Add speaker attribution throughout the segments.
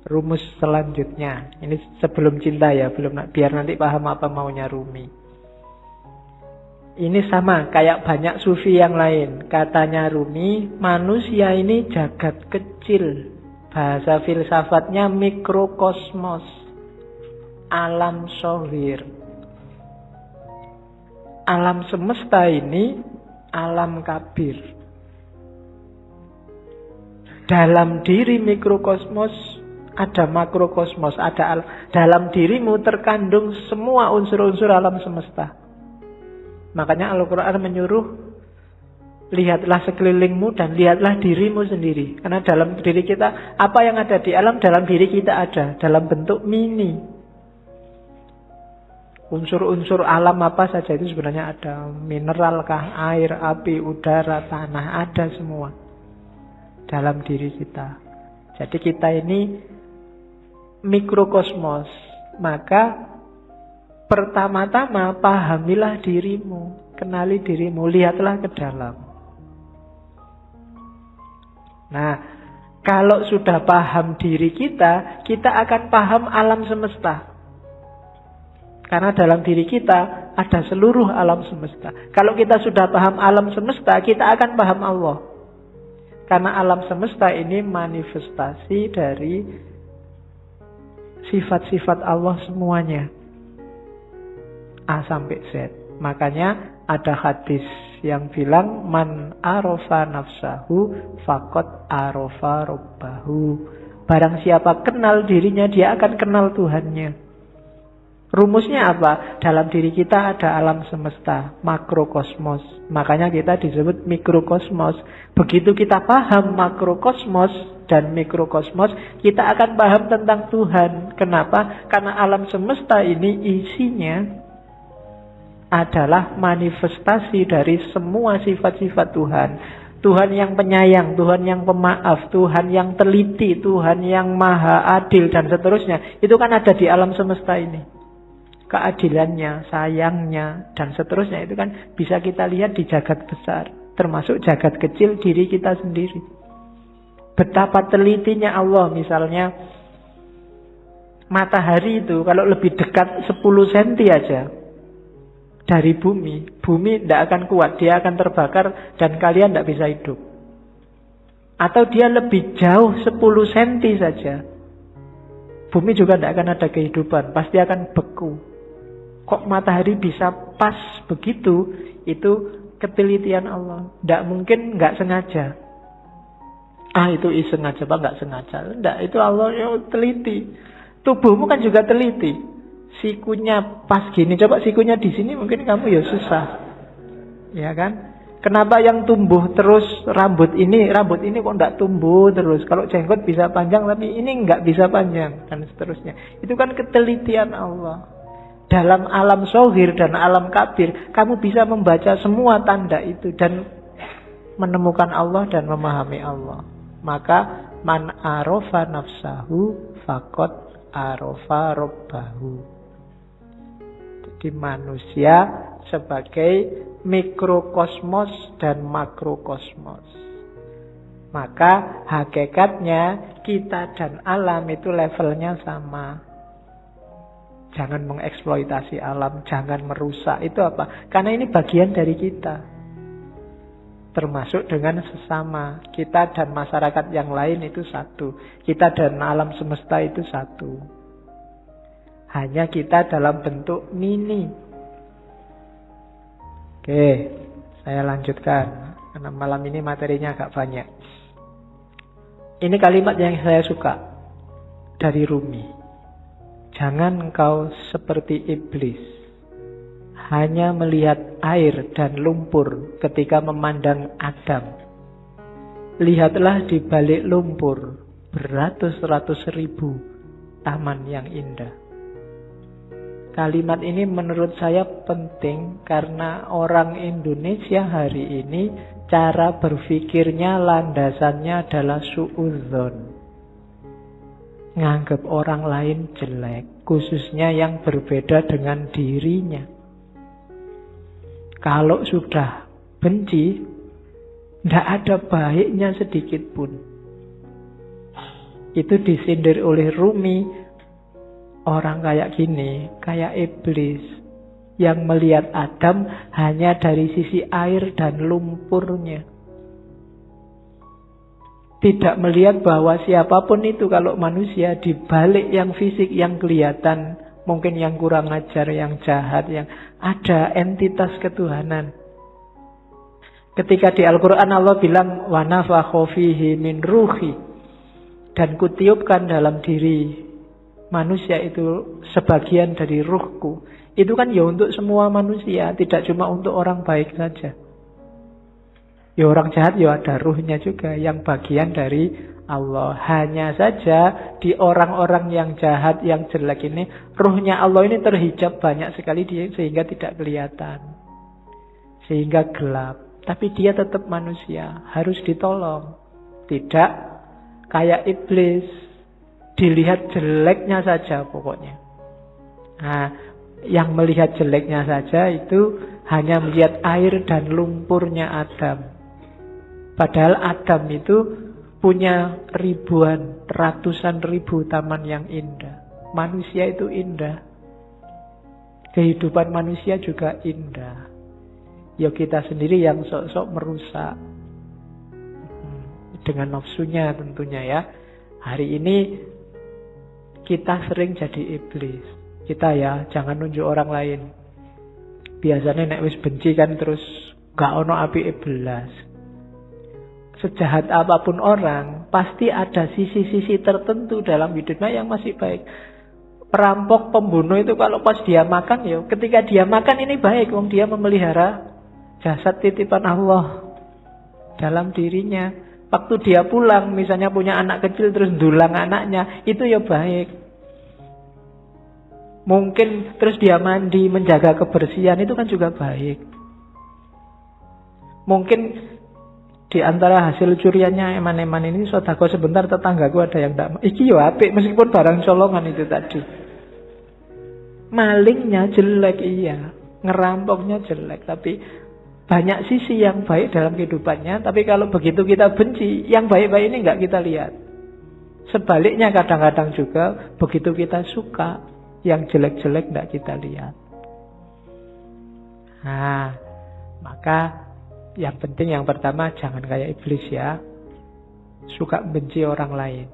Speaker 1: rumus selanjutnya. Ini sebelum cinta ya, biar nanti paham apa maunya Rumi. Ini sama kayak banyak sufi yang lain. Katanya Rumi, manusia ini jagat kecil. Bahasa filsafatnya mikrokosmos, alam sohir. Alam semesta ini alam kabir. Dalam diri mikrokosmos ada makrokosmos, dalam dirimu terkandung semua unsur-unsur alam semesta. Makanya Al-Quran menyuruh, lihatlah sekelilingmu dan lihatlah dirimu sendiri. Karena dalam diri kita, apa yang ada di alam, dalam diri kita ada, dalam bentuk mini. Unsur-unsur alam apa saja itu sebenarnya ada. Mineral kah, air, api, udara, tanah, ada semua dalam diri kita. Jadi kita ini mikrokosmos. Maka pertama-tama pahamilah dirimu, kenali dirimu, lihatlah ke dalam. Nah, kalau sudah paham diri kita, kita akan paham alam semesta. Karena dalam diri kita ada seluruh alam semesta. Kalau kita sudah paham alam semesta, kita akan paham Allah. Karena alam semesta ini manifestasi dari sifat-sifat Allah semuanya. A sampai Z. Makanya ada hadis yang bilang man arofa nafsahu faqad arofa rabbahu. Barang siapa kenal dirinya, dia akan kenal Tuhannya. Rumusnya apa? Dalam diri kita ada alam semesta, makrokosmos. Makanya kita disebut mikrokosmos. Begitu kita paham makrokosmos dan mikrokosmos, kita akan paham tentang Tuhan. Kenapa? Karena alam semesta ini isinya adalah manifestasi dari semua sifat-sifat Tuhan. Tuhan yang penyayang, Tuhan yang pemaaf, Tuhan yang teliti, Tuhan yang maha adil, dan seterusnya. Itu kan ada di alam semesta ini. Keadilannya, sayangnya, dan seterusnya itu kan bisa kita lihat di jagat besar, termasuk jagat kecil diri kita sendiri. Betapa telitinya Allah. Misalnya matahari itu kalau lebih dekat 10 cm aja dari bumi tidak akan kuat, dia akan terbakar dan kalian tidak bisa hidup. Atau dia lebih jauh 10 cm saja, bumi juga tidak akan ada kehidupan, pasti akan beku. Kok matahari bisa pas begitu? Itu ketelitian Allah. Tidak mungkin nggak sengaja. Itu iseng aja, Pak, nggak sengaja. Tidak, itu Allah yang teliti. Tubuhmu kan juga teliti. Sikunya pas gini, coba sikunya di sini mungkin kamu ya susah. Ya kan? Kenapa yang tumbuh terus rambut ini kok nggak tumbuh terus? Kalau jenggot bisa panjang tapi ini nggak bisa panjang, dan seterusnya. Itu kan ketelitian Allah. Dalam alam sohir dan alam kabir, kamu bisa membaca semua tanda itu dan menemukan Allah dan memahami Allah. Maka man arofa nafsahu faqad arofa rabbahu. Jadi manusia sebagai mikrokosmos dan makrokosmos. Maka hakikatnya kita dan alam itu levelnya sama. Jangan mengeksploitasi alam, jangan merusak. Itu apa? Karena ini bagian dari kita. Termasuk dengan sesama. Kita dan masyarakat yang lain itu satu. Kita dan alam semesta itu satu. Hanya kita dalam bentuk mini. Oke, saya lanjutkan. Karena malam ini materinya agak banyak. Ini kalimat yang saya suka dari Rumi. Jangan engkau seperti iblis, hanya melihat air dan lumpur ketika memandang Adam. Lihatlah di balik lumpur beratus-ratus ribu taman yang indah. Kalimat ini menurut saya penting karena orang Indonesia hari ini cara berpikirnya landasannya adalah suudzon. Nganggap orang lain jelek, khususnya yang berbeda dengan dirinya. Kalau sudah benci, tidak ada baiknya sedikit pun. Itu disindir oleh Rumi. Orang kayak gini, kayak iblis, yang melihat Adam hanya dari sisi air dan lumpurnya. Tidak melihat bahwa siapapun itu, kalau manusia, di balik yang fisik, yang kelihatan, mungkin yang kurang ajar, yang jahat, yang ada entitas ketuhanan. Ketika di Al-Quran Allah bilang, wa nafakha fihi min ruhi, dan kutiupkan dalam diri manusia itu sebagian dari ruhku. Itu kan ya untuk semua manusia, tidak cuma untuk orang baik saja. Ya orang jahat ya ada ruhnya juga, yang bagian dari Allah. Hanya saja di orang-orang yang jahat, yang jelek ini, ruhnya Allah ini terhijab banyak sekali dia, sehingga tidak kelihatan, sehingga gelap. Tapi dia tetap manusia, harus ditolong. Tidak kayak iblis, dilihat jeleknya saja pokoknya. Nah, yang melihat jeleknya saja itu hanya melihat air dan lumpurnya Adam. Padahal Adam itu punya ribuan, ratusan ribu taman yang indah. Manusia itu indah. Kehidupan manusia juga indah. Ya kita sendiri yang sok-sok merusak. Dengan nafsunya tentunya ya. Hari ini kita sering jadi iblis. Kita ya jangan nunjuk orang lain. Biasanya nek wis benci kan terus gak ono api belas. Sejahat apapun orang, pasti ada sisi-sisi tertentu dalam hidupnya yang masih baik. Perampok, pembunuh itu kalau pas dia makan, ya ketika dia makan ini baik, wong dia memelihara jasad titipan Allah dalam dirinya. Waktu dia pulang, misalnya punya anak kecil terus ndulang anaknya, itu ya baik. Mungkin terus dia mandi, menjaga kebersihan, itu kan juga baik. Mungkin di antara hasil curiannya eman-eman ini, sodako sebentar tetanggaku ada yang tidak, iki yo apik meskipun barang colongan itu tadi. Malingnya jelek iya, ngerampoknya jelek, tapi banyak sisi yang baik dalam kehidupannya. Tapi kalau begitu kita benci, yang baik-baik ini nggak kita lihat. Sebaliknya kadang-kadang juga begitu kita suka, yang jelek-jelek nggak kita lihat. Nah, maka yang penting yang pertama jangan kayak iblis ya. Suka benci orang lain.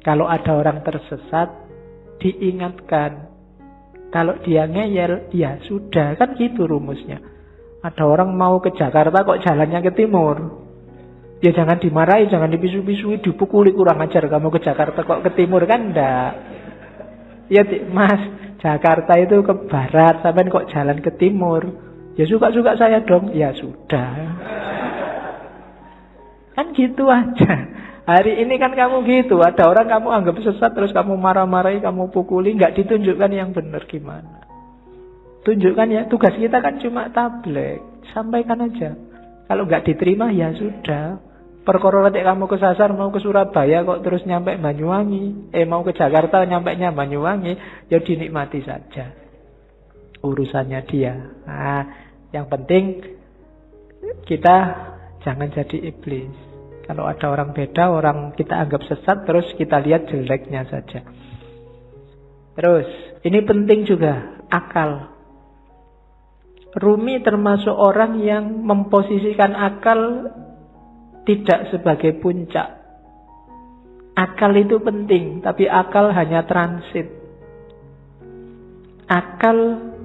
Speaker 1: Kalau ada orang tersesat, diingatkan. Kalau dia ngeyel, ya sudah, kan gitu rumusnya. Ada orang mau ke Jakarta kok jalannya ke timur. Ya jangan dimarahi, jangan dipisu-pisui, dipukuli, kurang ajar kamu ke Jakarta kok ke timur, kan enggak. Ya Mas, Jakarta itu ke barat, sampai kok jalan ke timur. Ya suka-suka saya dong. Ya sudah. Kan gitu aja. Hari ini kan kamu gitu. Ada orang kamu anggap sesat, terus kamu marah-marahi, kamu pukuli. Nggak ditunjukkan yang benar gimana. Tunjukkan ya. Tugas kita kan cuma tabligh. Sampaikan aja. Kalau nggak diterima ya sudah. Perkara nanti kamu kesasar mau ke Surabaya kok terus nyampe Banyuwangi. Mau ke Jakarta nyampainya Banyuwangi. Ya dinikmati saja. Urusannya dia. Nah, yang penting kita jangan jadi iblis. Kalau ada orang beda, orang kita anggap sesat, terus kita lihat jeleknya saja. Terus, ini penting juga, akal. Rumi termasuk orang yang memposisikan akal tidak sebagai puncak. Akal itu penting, tapi akal hanya transit. Akal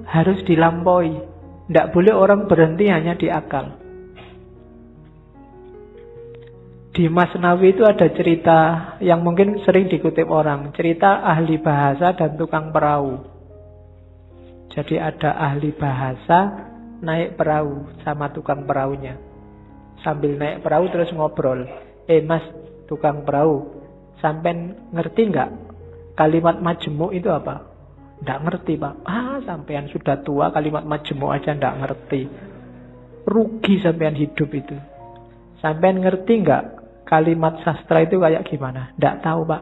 Speaker 1: harus dilampaui. Tidak boleh orang berhenti hanya di akal. Di Masnawi itu ada cerita yang mungkin sering dikutip orang. Cerita ahli bahasa dan tukang perahu. Jadi ada ahli bahasa naik perahu sama tukang perahunya. Sambil naik perahu terus ngobrol. Mas, tukang perahu, sampai ngerti nggak kalimat majemuk itu apa? Nggak ngerti Pak. Sampean sudah tua kalimat majemuk aja nggak ngerti. Rugi sampean hidup itu. Sampean ngerti nggak kalimat sastra itu kayak gimana? Nggak tahu Pak.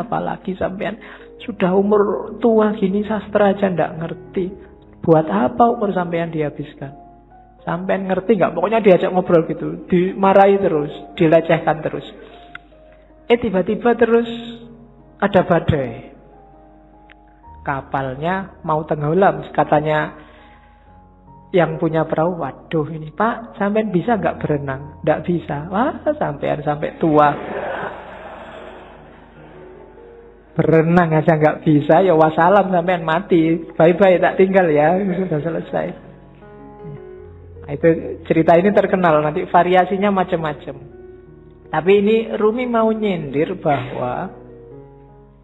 Speaker 1: Apalagi sampean sudah umur tua gini sastra aja nggak ngerti. Buat apa umur sampean dihabiskan? Sampean ngerti nggak? Pokoknya diajak ngobrol gitu. Dimarahi terus, dilecehkan terus. Tiba-tiba terus ada badai. Kapalnya mau tenggelam. Katanya yang punya perahu, waduh ini Pak, sampean bisa nggak berenang? Nggak bisa. Wah, sampean sampai tua berenang aja nggak bisa, ya wassalam, sampean mati. Bye-bye, tak tinggal ya. Sudah selesai. Nah, itu cerita ini terkenal, nanti variasinya macam-macam. Tapi ini Rumi mau nyindir bahwa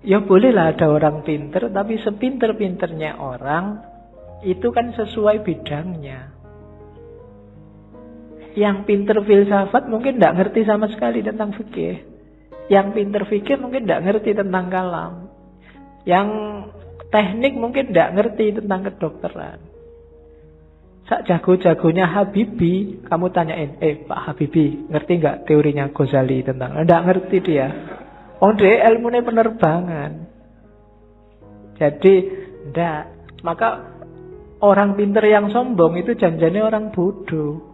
Speaker 1: ya bolehlah ada orang pinter, tapi sepinter-pinternya orang itu kan sesuai bidangnya. Yang pinter filsafat mungkin tidak ngerti sama sekali tentang fikih. Yang pinter fikih mungkin tidak ngerti tentang kalam. Yang teknik mungkin tidak ngerti tentang kedokteran. Sak jago-jagonya Habibie, kamu tanyain, Pak Habibie, ngerti nggak teorinya Ghazali tentang? Tidak ngerti dia. Oh, dia ilmunya penerbangan. Jadi, tidak. Maka orang pinter yang sombong itu janjinya orang bodoh.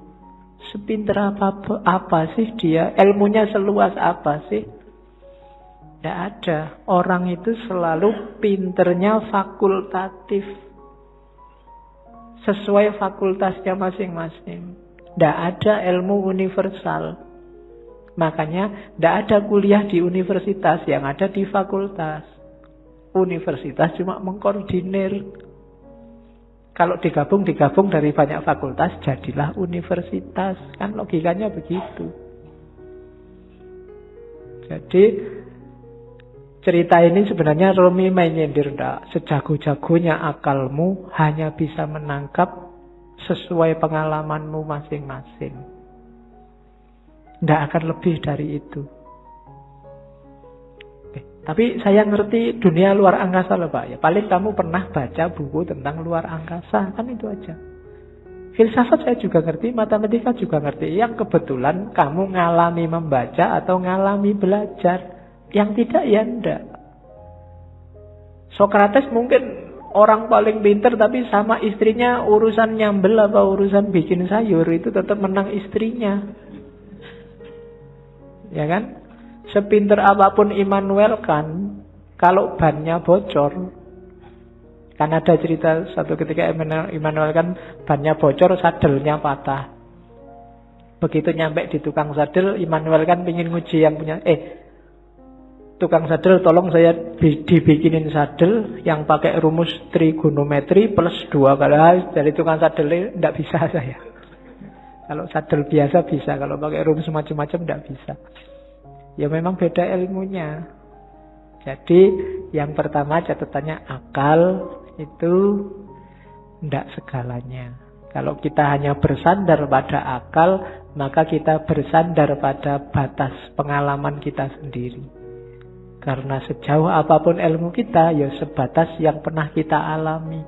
Speaker 1: Sepinter apa sih dia? Ilmunya seluas apa sih? Tidak ada. Orang itu selalu pinternya fakultatif. Sesuai fakultasnya masing-masing. Tidak ada ilmu universal. Makanya tidak ada kuliah di universitas, yang ada di fakultas. Universitas cuma mengkoordinir. Kalau digabung dari banyak fakultas, jadilah universitas. Kan logikanya begitu. Jadi cerita ini sebenarnya Rumi menyindir, enggak. Sejago-jagonya akalmu hanya bisa menangkap sesuai pengalamanmu masing-masing. Tidak akan lebih dari itu. Tapi saya ngerti dunia luar angkasa loh Pak. Ya, paling kamu pernah baca buku tentang luar angkasa. Kan itu aja. Filsafat saya juga ngerti, matematika juga ngerti. Yang kebetulan kamu ngalami membaca atau ngalami belajar. Yang tidak ya enggak. Sokrates mungkin orang paling pinter, tapi sama istrinya urusan nyambel apa urusan bikin sayur itu tetap menang istrinya. Ya kan? Sepinter apapun Immanuel kan, kalau bannya bocor, kan ada cerita satu ketika Immanuel kan bannya bocor, sadelnya patah. Begitu nyampe di tukang sadel, Immanuel kan ingin nguji yang punya, tukang sadel tolong saya dibikinin sadel yang pakai rumus trigonometri plus 2 kali. Dari tukang sadel tidak bisa saya. Kalau sadel biasa bisa, kalau pakai rumus macam-macam tidak bisa. Ya memang beda ilmunya. Jadi yang pertama catatannya akal itu tidak segalanya. Kalau kita hanya bersandar pada akal, maka kita bersandar pada batas pengalaman kita sendiri. Karena sejauh apapun ilmu kita, ya sebatas yang pernah kita alami.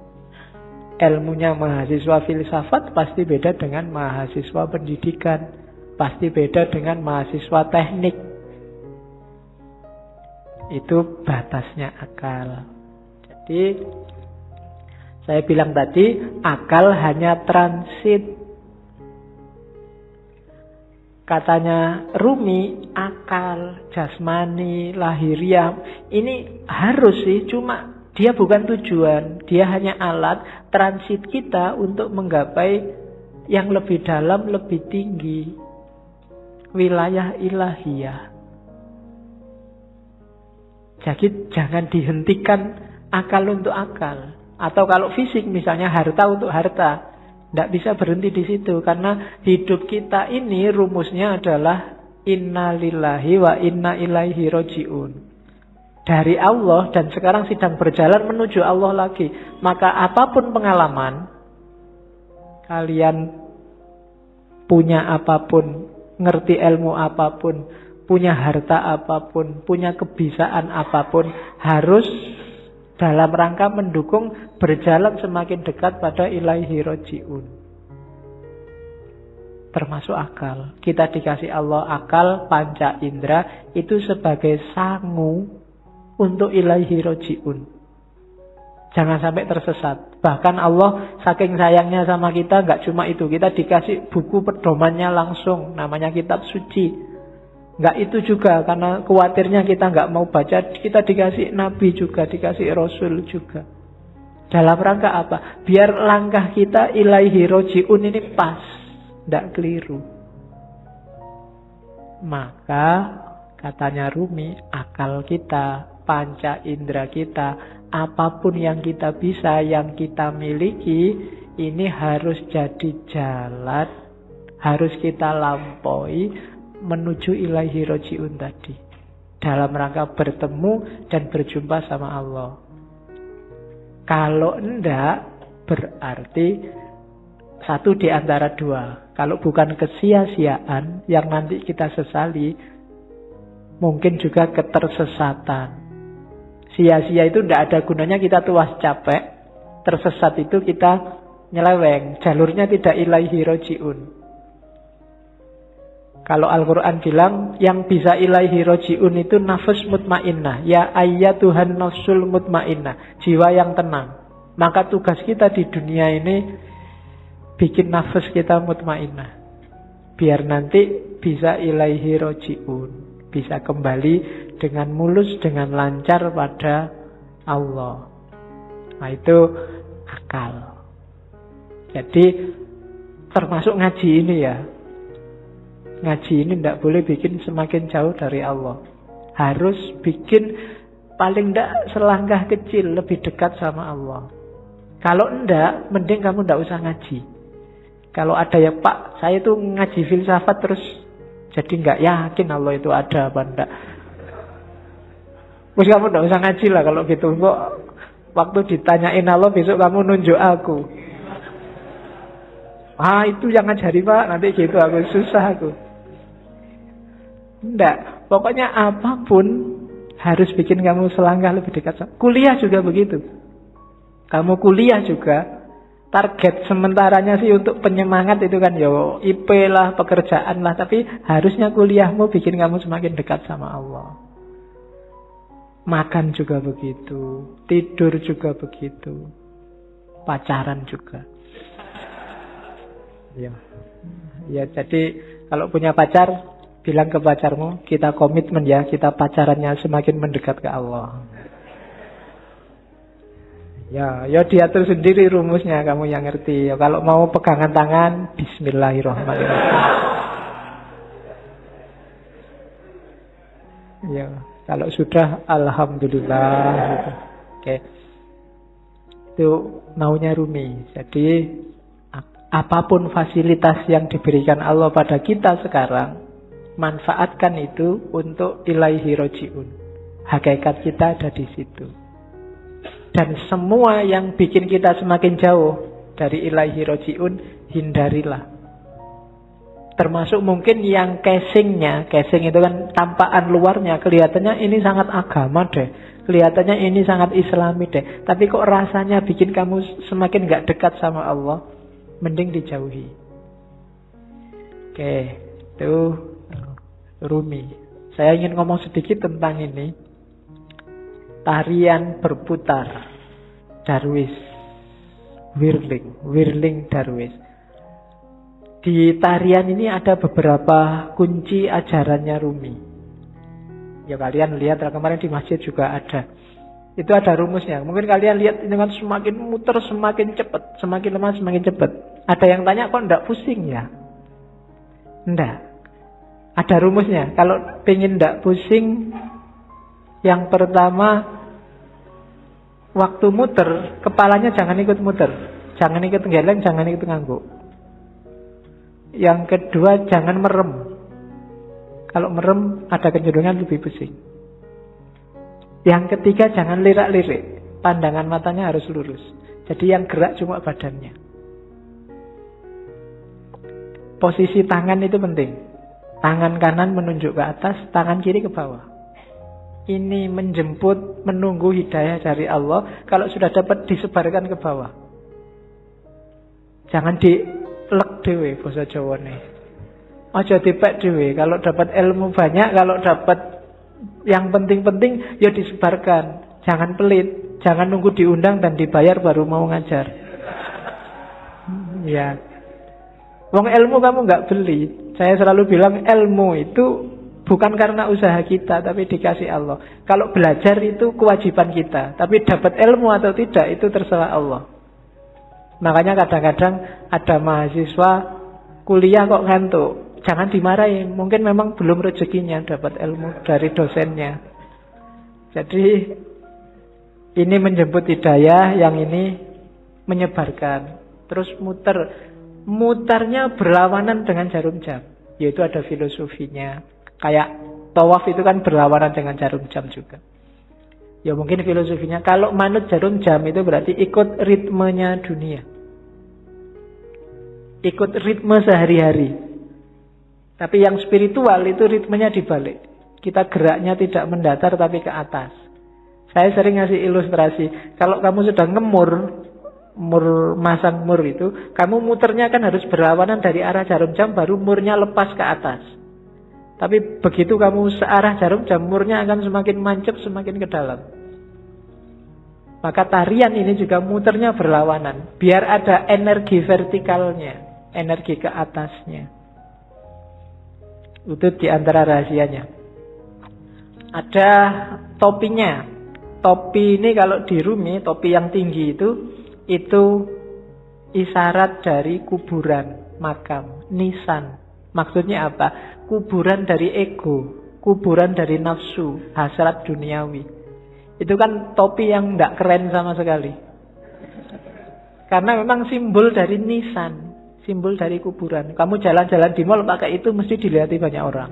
Speaker 1: Ilmunya mahasiswa filsafat pasti beda dengan mahasiswa pendidikan. Pasti beda dengan mahasiswa teknik. Itu batasnya akal. Jadi saya bilang tadi, akal hanya transit. Katanya Rumi, akal, jasmani, lahiriah, ini harus sih, cuma dia bukan tujuan. Dia hanya alat transit kita untuk menggapai yang lebih dalam, lebih tinggi. Wilayah ilahiyah. Jadi jangan dihentikan akal untuk akal. Atau kalau fisik misalnya harta untuk harta. Tidak bisa berhenti di situ. Karena hidup kita ini rumusnya adalah inna lillahi wa inna ilaihi roji'un. Dari Allah dan sekarang sedang berjalan menuju Allah lagi. Maka apapun pengalaman, kalian punya apapun, ngerti ilmu apapun, punya harta apapun, punya kebisaan apapun, harus dalam rangka mendukung berjalan semakin dekat pada ilaihi roji'un. Termasuk akal. Kita dikasih Allah akal, panca indera, itu sebagai sangu untuk ilaihi roji'un. Jangan sampai tersesat. Bahkan Allah saking sayangnya sama kita, gak cuma itu. Kita dikasih buku pedomannya langsung, namanya kitab suci. Enggak itu juga, karena khawatirnya kita enggak mau baca, kita dikasih nabi juga, dikasih rasul juga. Dalam rangka apa? Biar langkah kita ilaihi roji'un ini pas, enggak keliru. Maka katanya Rumi, akal kita, panca indera kita, apapun yang kita bisa, yang kita miliki, ini harus jadi jalan, harus kita lampaui menuju ilaihi roji'un tadi. Dalam rangka bertemu dan berjumpa sama Allah. Kalau enggak, berarti satu di antara dua. Kalau bukan kesia-siaan yang nanti kita sesali, mungkin juga ketersesatan. Sia-sia itu tidak ada gunanya, kita tuas capek. Tersesat itu kita nyeleweng, jalurnya tidak ilaihi roji'un. Kalau Al-Quran bilang yang bisa ilaihi roji'un itu nafs mutmainnah. Ya ayyatuhan nafsul mutmainnah, jiwa yang tenang. Maka tugas kita di dunia ini bikin nafas kita mutmainnah, biar nanti bisa ilaihi roji'un, bisa kembali dengan mulus, dengan lancar pada Allah. Nah itu akal. Jadi termasuk ngaji ini ya. Ngaji ini tidak boleh bikin semakin jauh dari Allah. Harus bikin paling tidak selangkah kecil lebih dekat sama Allah. Kalau enggak, mending kamu tidak usah ngaji. Kalau ada ya Pak, saya tuh ngaji filsafat terus jadi nggak yakin Allah itu ada apa enggak. Terus kamu tidak usah ngaji lah kalau gitu. Kok waktu ditanyain Allah besok kamu nunjuk aku. Itu yang ngajari Pak, nanti gitu aku susah aku. Enggak, pokoknya apapun harus bikin kamu selangkah lebih dekat. Kuliah juga begitu. Kamu kuliah juga, target sementaranya sih untuk penyemangat itu kan yo IP lah, pekerjaan lah, tapi harusnya kuliahmu bikin kamu semakin dekat sama Allah. Makan juga begitu, tidur juga begitu, pacaran juga. Ya jadi kalau punya pacar, bilang ke pacarmu, kita komitmen ya, kita pacarannya semakin mendekat ke Allah. Ya diatur sendiri rumusnya, kamu yang ngerti. Ya, kalau mau pegangan tangan, bismillahirrahmanirrahim. Ya, kalau sudah, alhamdulillah. Gitu. Oke, itu maunya Rumi. Jadi apapun fasilitas yang diberikan Allah pada kita sekarang, manfaatkan itu untuk ilaihi roji'un. Hakikat kita ada di situ. Dan semua yang bikin kita semakin jauh dari ilaihi roji'un, hindarilah. Termasuk mungkin yang casingnya, casing itu kan tampakan luarnya, kelihatannya ini sangat agama deh, kelihatannya ini sangat islami deh, tapi kok rasanya bikin kamu semakin gak dekat sama Allah, mending dijauhi. Oke, itu Rumi. Saya ingin ngomong sedikit tentang ini. Tarian berputar Darwis, Whirling Darwis. Di tarian ini ada beberapa kunci ajarannya Rumi. Ya kalian lihat, kemarin di masjid juga ada. Itu ada rumusnya. Mungkin kalian lihat ini kan semakin muter semakin cepat, semakin lemah semakin cepat. Ada yang tanya kok enggak pusing ya? Enggak. Ada rumusnya. Kalau pengen enggak pusing, yang pertama, waktu muter, kepalanya jangan ikut muter. Jangan ikut geleng, jangan ikut ngangguk. Yang kedua, jangan merem. Kalau merem, ada kecenderungan lebih pusing. Yang ketiga, jangan lirak-lirik. Pandangan matanya harus lurus. Jadi yang gerak cuma badannya. Posisi tangan itu penting. Tangan kanan menunjuk ke atas, tangan kiri ke bawah. Ini menjemput, menunggu hidayah dari Allah. Kalau sudah dapat, disebarkan ke bawah. Jangan dilek dewe, bahasa Jawa nih. Aja dipek dewe. Kalau dapat ilmu banyak, kalau dapat yang penting-penting, ya disebarkan. Jangan pelit. Jangan nunggu diundang dan dibayar baru mau ngajar. Ya. Wong ilmu kamu nggak beli. Saya selalu bilang ilmu itu Bukan karena usaha kita, tapi dikasih Allah. Kalau belajar itu kewajiban kita, tapi dapat ilmu atau tidak itu terserah Allah. Makanya kadang-kadang ada mahasiswa kuliah kok ngantuk. Jangan dimarahin, mungkin memang belum rezekinya dapat ilmu dari dosennya. Jadi ini menjemput hidayah, yang ini menyebarkan. Terus mutarnya berlawanan dengan jarum jam. Yaitu ada filosofinya. Kayak tawaf itu kan berlawanan dengan jarum jam juga. Ya mungkin filosofinya, kalau manut jarum jam itu berarti ikut ritmenya dunia. Ikut ritme sehari-hari. Tapi yang spiritual itu ritmenya dibalik. Kita geraknya tidak mendatar tapi ke atas. Saya sering ngasih ilustrasi, kalau kamu sudah masang mur itu, kamu muternya kan harus berlawanan dari arah jarum jam, baru murnya lepas ke atas. Tapi begitu kamu searah jarum jam, murnya akan semakin mancep, semakin ke dalam. Maka tarian ini juga muternya berlawanan, biar ada energi vertikalnya, energi ke atasnya. Itu diantara rahasianya. Ada topinya. Topi ini kalau di Rumi, topi yang tinggi itu isyarat dari kuburan, makam, nisan. Maksudnya apa? Kuburan dari ego, kuburan dari nafsu, hasrat duniawi. Itu kan topi yang tidak keren sama sekali. Karena memang simbol dari nisan, simbol dari kuburan. Kamu jalan-jalan di mall pakai itu mesti dilihat banyak orang.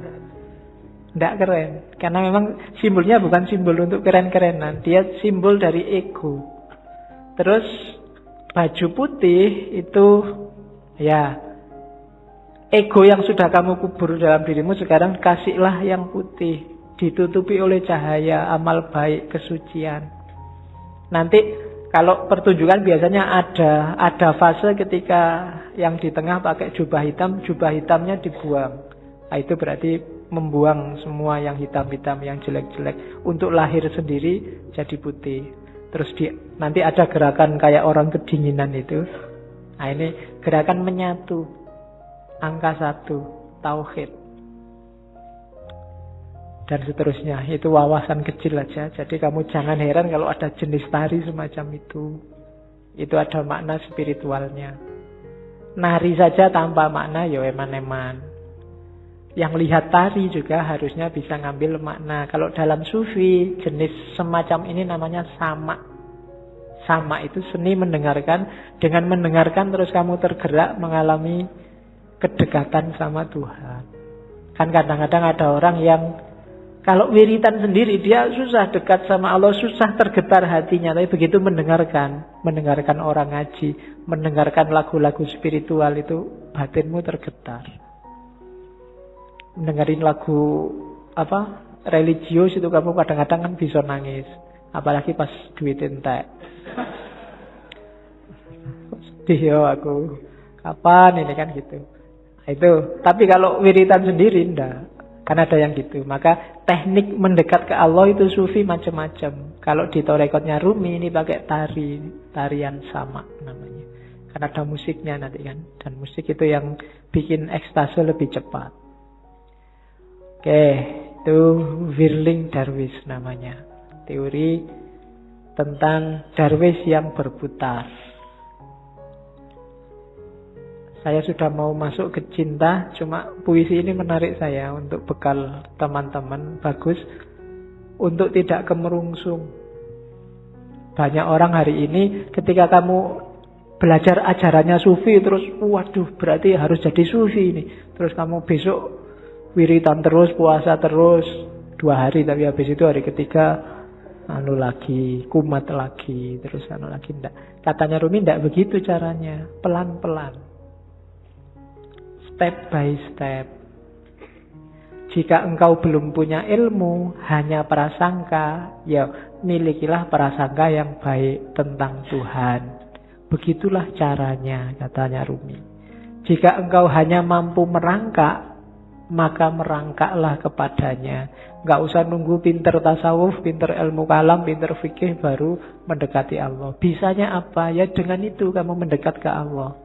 Speaker 1: Tidak keren. Karena memang simbolnya bukan simbol untuk keren-kerenan. Dia simbol dari ego. Terus baju putih itu ya ego yang sudah kamu kubur dalam dirimu, sekarang kasihlah yang putih, ditutupi oleh cahaya, amal baik, kesucian. Nanti kalau pertunjukan biasanya ada fase ketika yang di tengah pakai jubah hitamnya dibuang. Nah, itu berarti membuang semua yang hitam-hitam, yang jelek-jelek, untuk lahir sendiri jadi putih. Terus nanti ada gerakan kayak orang kedinginan itu. Nah, ini gerakan menyatu. Angka 1, tauhid. Dan seterusnya. Itu wawasan kecil aja. Jadi kamu jangan heran kalau ada jenis tari semacam itu. Itu ada makna spiritualnya. Nari saja tanpa makna ya eman-eman. Yang lihat tari juga harusnya bisa ngambil makna. Kalau dalam sufi, jenis semacam ini namanya sama. Sama itu seni mendengarkan. Dengan mendengarkan terus kamu tergerak mengalami kedekatan sama Tuhan. Kan kadang-kadang ada orang yang kalau wiritan sendiri dia susah dekat sama Allah, susah tergetar hatinya. Tapi begitu mendengarkan orang ngaji, mendengarkan lagu-lagu spiritual itu batinmu tergetar. Mendengarin lagu religius itu kamu kadang-kadang kan bisa nangis. Apalagi pas duit entek. Sedih ya aku. Kapan ini kan gitu. Itu. Tapi kalau wiritan sendiri enggak. Kan ada yang gitu. Maka teknik mendekat ke Allah itu sufi macam-macam. Kalau di torekotnya Rumi ini pakai tarian sama namanya. Karena ada musiknya nanti kan. Dan musik itu yang bikin ekstase lebih cepat. Oke, itu Whirling Dervish namanya. Teori tentang Darwis yang berputar. Saya sudah mau masuk ke cinta, cuma puisi ini menarik saya untuk bekal teman-teman. Bagus untuk tidak kemerungsung. Banyak orang hari ini ketika kamu belajar ajarannya sufi, terus waduh berarti harus jadi sufi ini. Terus kamu besok wiritan terus, puasa terus 2 hari, tapi habis itu hari ketiga lagi, kumat lagi, terus lagi enggak. Katanya Rumi enggak begitu caranya, pelan-pelan. Step by step. Jika engkau belum punya ilmu, hanya prasangka, ya milikilah prasangka yang baik tentang Tuhan. Begitulah caranya, katanya Rumi. Jika engkau hanya mampu merangkak, maka merangkaklah kepadanya. Enggak usah nunggu pinter tasawuf, pinter ilmu kalam, pinter fikih baru mendekati Allah. Bisanya apa? Ya dengan itu kamu mendekat ke Allah.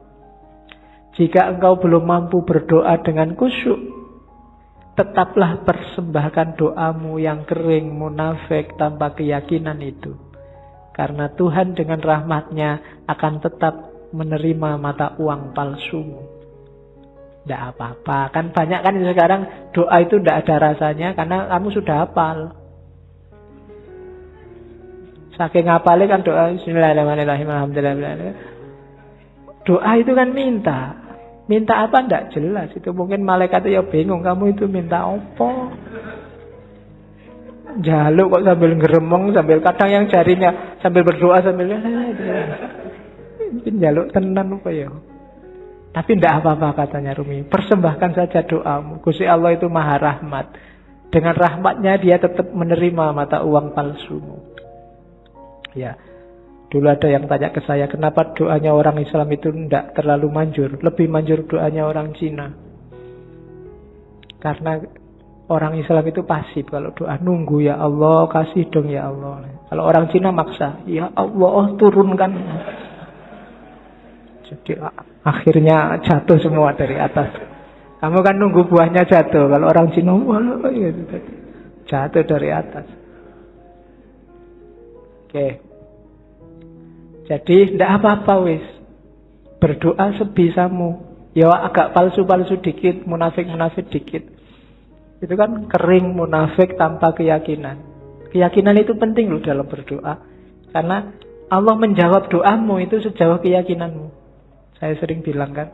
Speaker 1: Jika engkau belum mampu berdoa dengan khusyuk, tetaplah persembahkan doamu yang kering, munafik, tanpa keyakinan itu. Karena Tuhan dengan rahmatnya akan tetap menerima mata uang palsumu. Tidak apa-apa. Kan banyak kan sekarang doa itu tidak ada rasanya karena kamu sudah hafal. Saking hafalnya kan doa Bismillahirrahmanirrahim, alhamdulillah. Doa itu kan minta. Minta apa tidak jelas. Itu mungkin malaikat ya bingung. Kamu itu minta apa? Jaluk kok sambil ngeremong, sambil kadang yang jarinya sambil berdoa sambil mungkin jaluk tenan apa ya. Tapi tidak apa-apa katanya Rumi. Persembahkan saja doamu. Gusti Allah itu maha rahmat. Dengan rahmatnya dia tetap menerima mata uang palsumu. Ya. Dulu ada yang tanya ke saya, kenapa doanya orang Islam itu tidak terlalu manjur, lebih manjur doanya orang Cina. Karena orang Islam itu pasif, kalau doa nunggu, ya Allah kasih dong ya Allah. Kalau orang Cina maksa, ya Allah turunkan. Jadi akhirnya jatuh semua dari atas. Kamu kan nunggu buahnya jatuh, kalau orang Cina wah, gitu, jatuh dari atas. Oke. Jadi tidak apa-apa wis. Berdoa sebisamu. Ya agak palsu-palsu dikit, munafik-munafik dikit. Itu kan kering, munafik, tanpa keyakinan. Keyakinan itu penting loh dalam berdoa. Karena Allah menjawab doamu itu sejauh keyakinanmu. Saya sering bilang kan,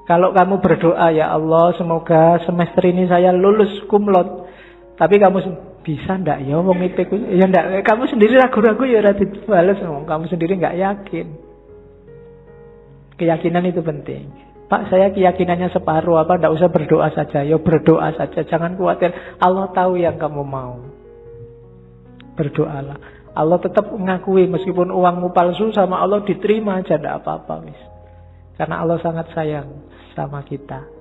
Speaker 1: kalau kamu berdoa, ya Allah semoga semester ini saya lulus kumlot. Tapi kamu bisa ndak ya wong IPK ya ndak, kamu sendiri ragu-ragu ya ora dibales, kamu sendiri nggak yakin. Keyakinan itu penting. Pak, saya keyakinannya separuh, apa ndak usah berdoa saja? Ya berdoa saja, jangan khawatir. Allah tahu yang kamu mau. Berdoalah. Allah tetap mengakui meskipun uangmu palsu, sama Allah diterima aja, ndak apa-apa wis. Karena Allah sangat sayang sama kita.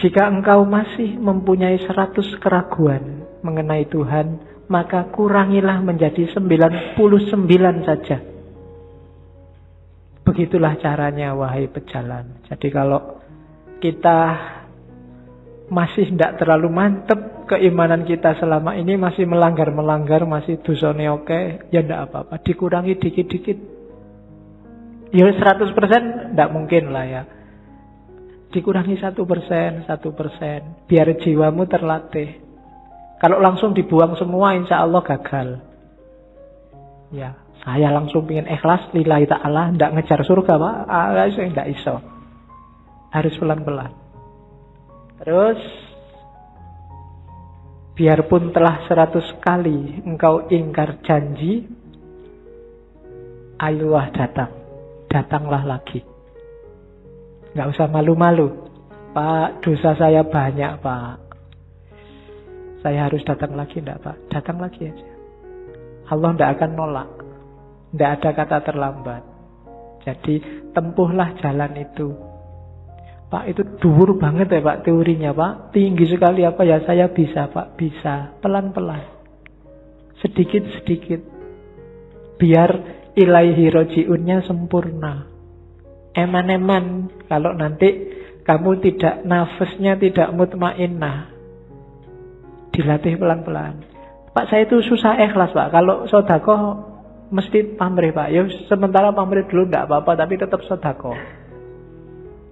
Speaker 1: Jika engkau masih mempunyai 100 keraguan mengenai Tuhan, maka kurangilah menjadi 99 saja. Begitulah caranya, wahai pejalan. Jadi kalau kita masih tidak terlalu mantep keimanan kita selama ini, masih melanggar-melanggar, masih dosane oke, ya tidak apa-apa. Dikurangi dikit-dikit. Ya 100% tidak mungkin lah ya. Dikurangi 1%, biar jiwamu terlatih. Kalau langsung dibuang semua, insya Allah gagal. Ya, saya langsung ingin ikhlas, lillahi ta'ala, tidak ngejar surga, Pak. Tidak iso. Harus pelan-pelan. Terus, biarpun telah 100 kali engkau ingkar janji, ayolah datang. Datanglah lagi. Nggak usah malu-malu. Pak, dosa saya banyak, Pak. Saya harus datang lagi, enggak, Pak? Datang lagi aja. Allah enggak akan nolak. Enggak ada kata terlambat. Jadi, tempuhlah jalan itu. Pak, itu dhuwur banget ya, Pak, teorinya, Pak. Tinggi sekali apa ya? Saya bisa, Pak. Bisa. Pelan-pelan. Sedikit-sedikit. Biar ilaihi roji'unnya sempurna. Eman-eman, kalau nanti kamu tidak nafasnya tidak mutmainnah, dilatih pelan-pelan. Pak, saya itu susah ikhlas, Pak. Kalau sedekah mesti pamrih, Pak. Ya sementara pamrih dulu tidak apa-apa, tapi tetap sedekah.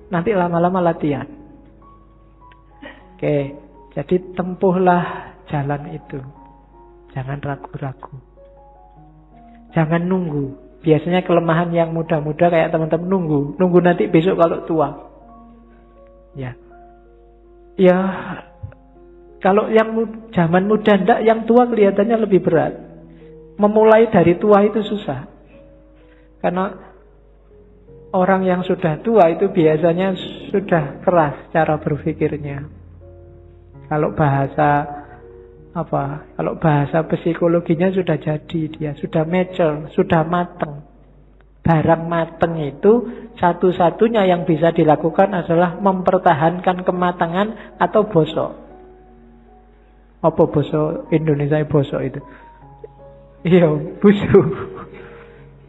Speaker 1: Nanti lama-lama latihan. Oke, jadi tempuhlah jalan itu. Jangan ragu-ragu. Jangan nunggu. Biasanya kelemahan yang muda-muda kayak teman-teman nunggu nanti besok kalau tua. Ya, kalau yang zaman muda ndak, yang tua kelihatannya lebih berat. Memulai dari tua itu susah, karena orang yang sudah tua itu biasanya sudah keras cara berpikirnya. Kalau bahasa psikologinya sudah jadi, dia sudah mature, sudah mateng. Barang mateng itu satu-satunya yang bisa dilakukan adalah mempertahankan kematangan atau bosok. Apa bosok Indonesia bosok itu? Iya, busuk.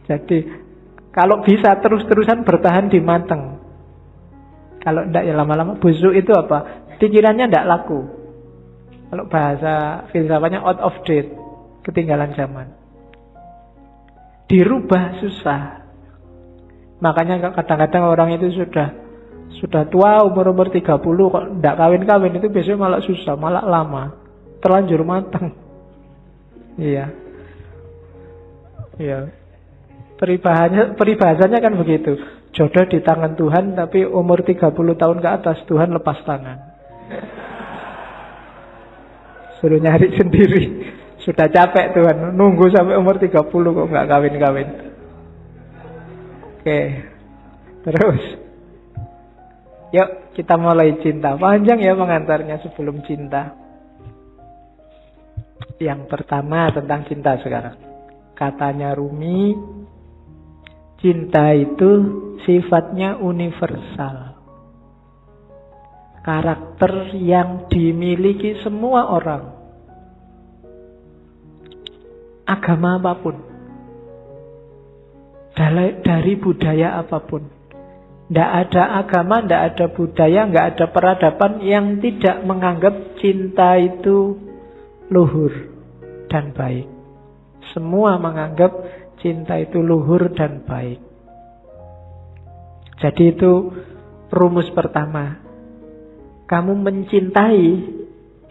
Speaker 1: Jadi kalau bisa terus-terusan bertahan di mateng. Kalau enggak ya lama-lama busuk itu apa? pikirannya tidak laku. Kalau bahasa filsafatnya out of date, ketinggalan zaman. Dirubah susah. Makanya kadang-kadang orang itu sudah tua, umur 30 kok tidak kawin-kawin, itu biasanya malah susah, malah lama, terlanjur matang. Iya. Iya. Peribahasanya kan begitu. Jodoh di tangan Tuhan, tapi umur 30 tahun ke atas Tuhan lepas tangan. Suruh nyari sendiri. Sudah capek Tuhan, nunggu sampai umur 30 kok nggak kawin-kawin. Oke. Terus. Yuk kita mulai cinta. Panjang ya pengantarnya sebelum cinta. Yang pertama tentang cinta sekarang. Katanya Rumi, cinta itu sifatnya universal. Karakter yang dimiliki semua orang. Agama apapun. Dari budaya apapun. Tidak ada agama, tidak ada budaya, tidak ada peradaban yang tidak menganggap cinta itu luhur dan baik. Semua menganggap cinta itu luhur dan baik. Jadi itu rumus pertama. Kamu mencintai,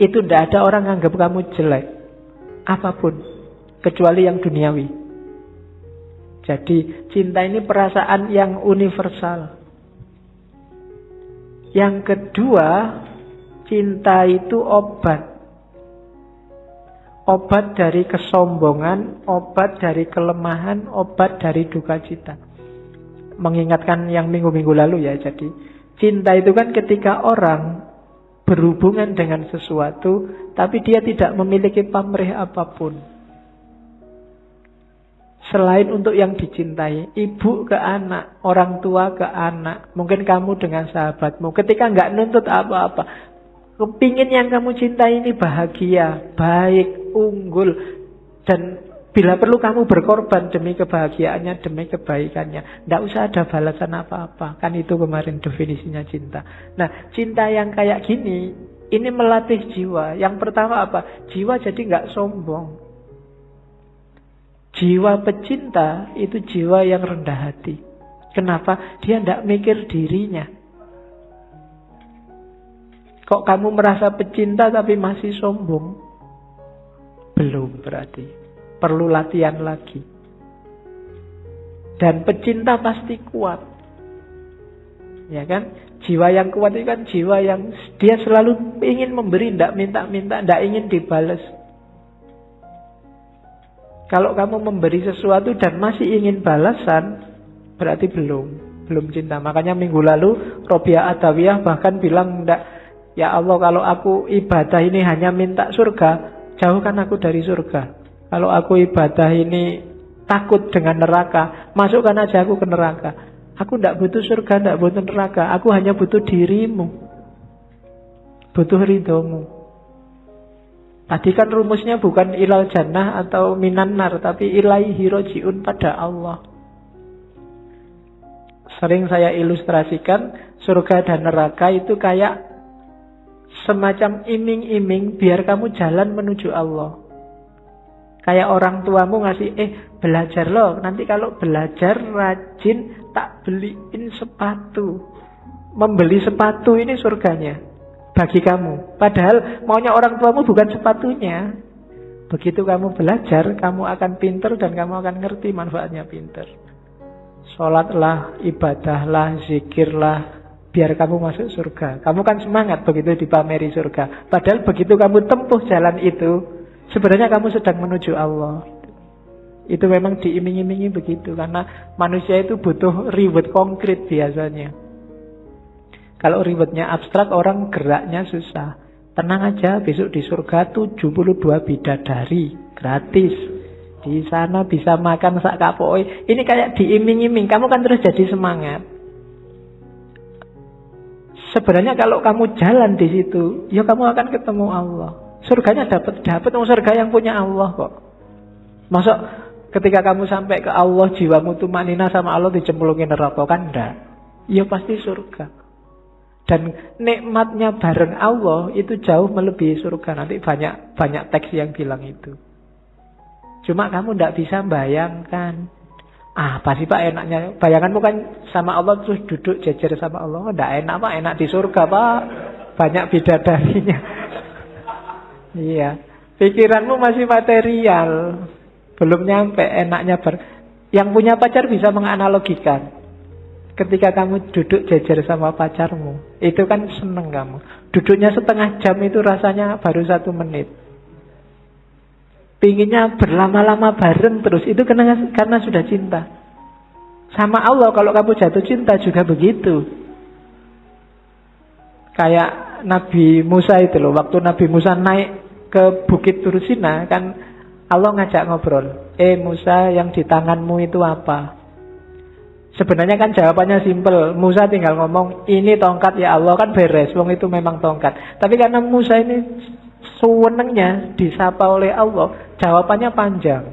Speaker 1: itu tidak ada orang menganggap kamu jelek. Apapun. Kecuali yang duniawi. Jadi cinta ini perasaan yang universal. Yang kedua, cinta itu obat. Obat dari kesombongan, obat dari kelemahan, obat dari duka cita. Mengingatkan yang minggu-minggu lalu ya. Jadi cinta itu kan ketika orang berhubungan dengan sesuatu, tapi dia tidak memiliki pamrih apapun. Selain untuk yang dicintai, ibu ke anak, orang tua ke anak, mungkin kamu dengan sahabatmu, ketika nggak nuntut apa-apa, kepingin yang kamu cintai ini bahagia, baik, unggul, dan bila perlu kamu berkorban demi kebahagiaannya, demi kebaikannya. Nggak usah ada balasan apa-apa. Kan itu kemarin definisinya cinta. Nah, cinta yang kayak gini, ini melatih jiwa. Yang pertama apa? Jiwa jadi nggak sombong. Jiwa pecinta itu jiwa yang rendah hati. Kenapa? Dia tidak mikir dirinya. Kok kamu merasa pecinta tapi masih sombong? Belum berarti. Perlu latihan lagi. Dan pecinta pasti kuat. Ya kan? Jiwa yang kuat itu kan jiwa yang dia selalu ingin memberi, tidak minta-minta, tidak ingin dibalas. Kalau kamu memberi sesuatu dan masih ingin balasan, berarti belum cinta. Makanya minggu lalu Robiah Adawiyah bahkan bilang, enggak, ya Allah, kalau aku ibadah ini hanya minta surga, jauhkan aku dari surga. Kalau aku ibadah ini takut dengan neraka, masukkan aja aku ke neraka. Aku tidak butuh surga, tidak butuh neraka. Aku hanya butuh dirimu, butuh ridhomu. Tadi kan rumusnya bukan ilal jannah atau minan nar, tapi ilaihi roji'un, pada Allah. Sering saya ilustrasikan, surga dan neraka itu kayak semacam iming-iming biar kamu jalan menuju Allah. Kayak orang tuamu ngasih, belajar loh, nanti kalau belajar rajin tak beliin sepatu. Membeli sepatu ini surganya bagi kamu. Padahal maunya orang tuamu bukan sepatunya. Begitu kamu belajar, kamu akan pinter dan kamu akan ngerti manfaatnya pinter. Sholatlah, ibadahlah, zikirlah, biar kamu masuk surga. Kamu kan semangat begitu dipameri surga. Padahal begitu kamu tempuh jalan itu, sebenarnya kamu sedang menuju Allah. Itu memang diiming-imingi begitu. Karena manusia itu butuh reward konkret biasanya. Kalau rewardnya abstrak, orang geraknya susah. Tenang aja, besok di surga 72 bidadari gratis. Di sana bisa makan sak kapoi. Ini kayak diiming-iming. Kamu kan terus jadi semangat. Sebenarnya kalau kamu jalan di situ, ya kamu akan ketemu Allah. Surganya dapat surga yang punya Allah kok. Masuk ketika kamu sampai ke Allah, jiwamu tumanina sama Allah dicemplungin neraka, kan enggak? Ya pasti surga. Dan nikmatnya bareng Allah itu jauh melebihi surga. Nanti banyak teks yang bilang itu. Cuma kamu tidak bisa bayangkan. Apa sih Pak enaknya? Bayanganmu kan sama Allah terus duduk jejer sama Allah. Tidak enak Pak, enak di surga Pak. Banyak bidadarinya. Iya. Pikiranmu masih material. Belum nyampe enaknya Yang punya pacar bisa menganalogikan. Ketika kamu duduk jejer sama pacarmu, itu kan seneng kamu. Duduknya setengah jam itu rasanya baru 1 menit. Pinginnya berlama-lama bareng terus. Itu karena sudah cinta. Sama Allah kalau kamu jatuh cinta juga begitu. Kayak Nabi Musa itu loh. Waktu Nabi Musa naik ke Bukit Tursina, kan Allah ngajak ngobrol. Musa, yang di tanganmu itu apa? Sebenarnya kan jawabannya simpel. Musa tinggal ngomong, ini tongkat ya Allah, kan beres. Wong itu memang tongkat. Tapi karena Musa ini sewenengnya disapa oleh Allah, jawabannya panjang.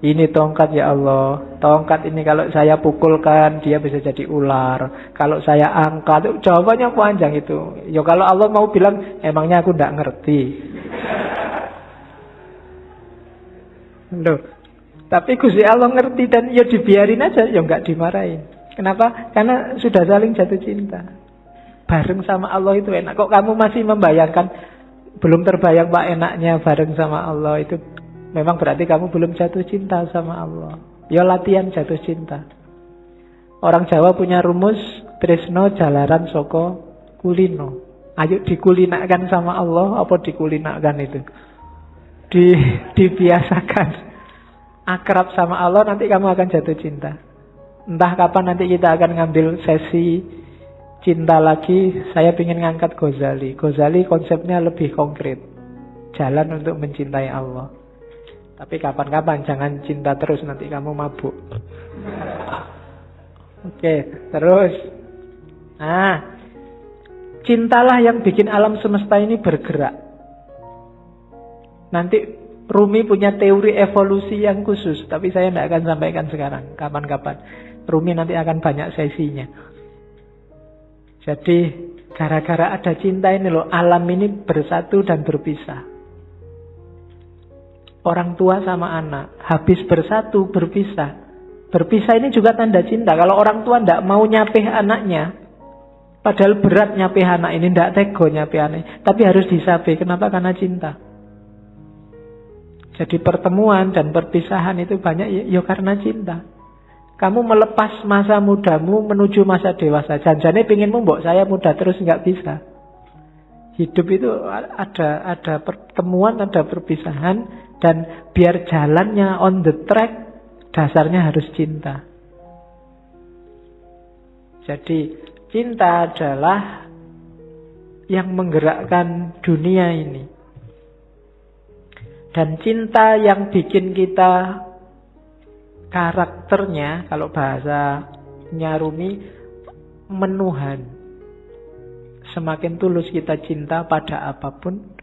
Speaker 1: Ini tongkat ya Allah. Tongkat ini kalau saya pukulkan dia bisa jadi ular. Kalau saya angkat, jawabannya panjang itu. Ya kalau Allah mau bilang, emangnya aku tidak ngerti. Loh, tapi Gusti Allah ngerti dan ya dibiarin aja, ya nggak dimarahin. Kenapa? Karena sudah saling jatuh cinta. Bareng sama Allah itu enak. Kok kamu masih membayangkan, belum terbayang Pak enaknya bareng sama Allah itu, memang berarti kamu belum jatuh cinta sama Allah. Ya latihan jatuh cinta. Orang Jawa punya rumus, tresno jalaran soko kulino. Ayo dikulinakan sama Allah, apa dikulinakan itu? Dibiasakan akrab sama Allah, nanti kamu akan jatuh cinta. Entah kapan nanti kita akan ngambil sesi cinta lagi. Saya ingin ngangkat Ghazali. Ghazali konsepnya lebih konkret, jalan untuk mencintai Allah. Tapi kapan-kapan, jangan cinta terus, nanti kamu mabuk. Oke, terus cintalah yang bikin alam semesta ini bergerak. Nanti Rumi punya teori evolusi yang khusus, tapi saya tidak akan sampaikan sekarang. Kapan-kapan Rumi nanti akan banyak sesinya. Jadi gara-gara ada cinta ini loh, alam ini bersatu dan berpisah. Orang tua sama anak habis bersatu berpisah. Berpisah ini juga tanda cinta. Kalau orang tua tidak mau nyapih anaknya, padahal berat nyapih anak ini, tidak tego nyapih anak, tapi harus disapih. Kenapa? Karena cinta. Jadi pertemuan dan perpisahan itu banyak ya karena cinta. Kamu melepas masa mudamu menuju masa dewasa. Janjane pinginmu mbok saya muda terus, nggak bisa. Hidup itu ada pertemuan, ada perpisahan, dan biar jalannya on the track, dasarnya harus cinta. Jadi cinta adalah yang menggerakkan dunia ini. Dan cinta yang bikin kita karakternya, kalau bahasanya Rumi, menuhan. Semakin tulus kita cinta pada apapun,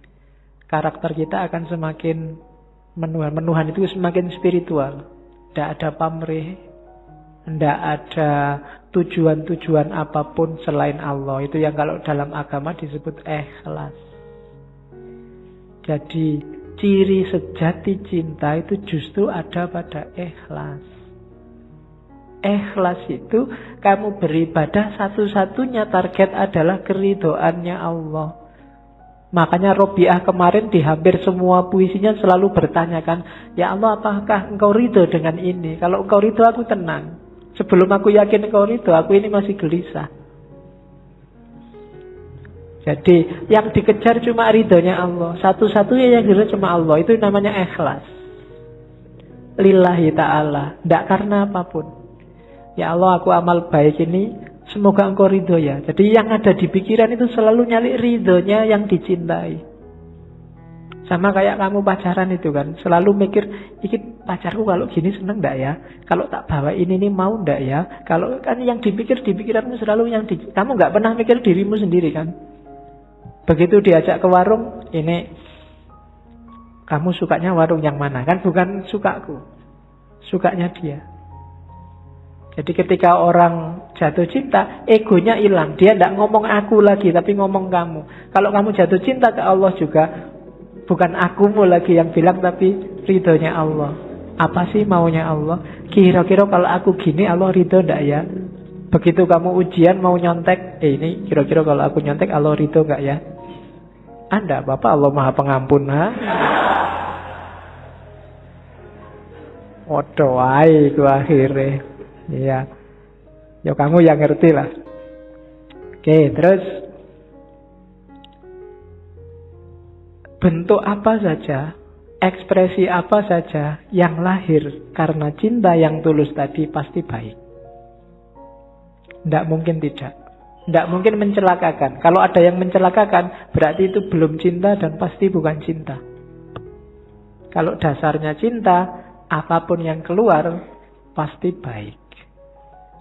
Speaker 1: karakter kita akan semakin menuhan. Menuhan itu semakin spiritual. Tidak ada pamrih, tidak ada tujuan-tujuan apapun selain Allah. Itu yang kalau dalam agama disebut ikhlas. Jadi ciri sejati cinta itu justru ada pada ikhlas. Ikhlas itu kamu beribadah, satu-satunya target adalah keridhoannya Allah. Makanya Robiah kemarin di hampir semua puisinya selalu bertanyakan, ya Allah, apakah engkau ridho dengan ini? Kalau engkau ridho aku tenang. Sebelum aku yakin engkau ridho, aku ini masih gelisah. Jadi yang dikejar cuma ridhonya Allah. Satu-satunya yang dikejar cuma Allah. Itu namanya ikhlas. Lillahi ta'ala. Tidak karena apapun. Ya Allah, aku amal baik ini, semoga engkau ridho ya. Jadi yang ada di pikiran itu selalu nyali ridhonya yang dicintai. Sama kayak kamu pacaran itu kan, selalu mikir, iki pacarku kalau gini seneng enggak ya? Kalau tak bawa ini mau enggak ya? Kalau kan yang dipikir di pikiranmu selalu kamu enggak pernah mikir dirimu sendiri kan? Begitu diajak ke warung, ini kamu sukanya warung yang mana? Kan bukan sukaku, sukanya dia. Jadi ketika orang jatuh cinta, egonya hilang. Dia tidak ngomong aku lagi, tapi ngomong kamu. Kalau kamu jatuh cinta ke Allah juga, bukan akumu lagi yang bilang, tapi ridhonya Allah. Apa sih maunya Allah? Kira-kira kalau aku gini, Allah ridho enggak ya? Begitu kamu ujian mau nyontek, ini kira-kira kalau aku nyontek, Allah ridho enggak ya? Anda, Bapak Allah Maha Pengampun, ha? Waduh, wae ku akhirnya. Iya. Ya kamu yang ngerti lah. Oke, terus bentuk apa saja, ekspresi apa saja yang lahir karena cinta yang tulus tadi pasti baik. Tidak mungkin tidak. Tidak mungkin mencelakakan. Kalau ada yang mencelakakan, berarti itu belum cinta dan pasti bukan cinta. Kalau dasarnya cinta, apapun yang keluar pasti baik.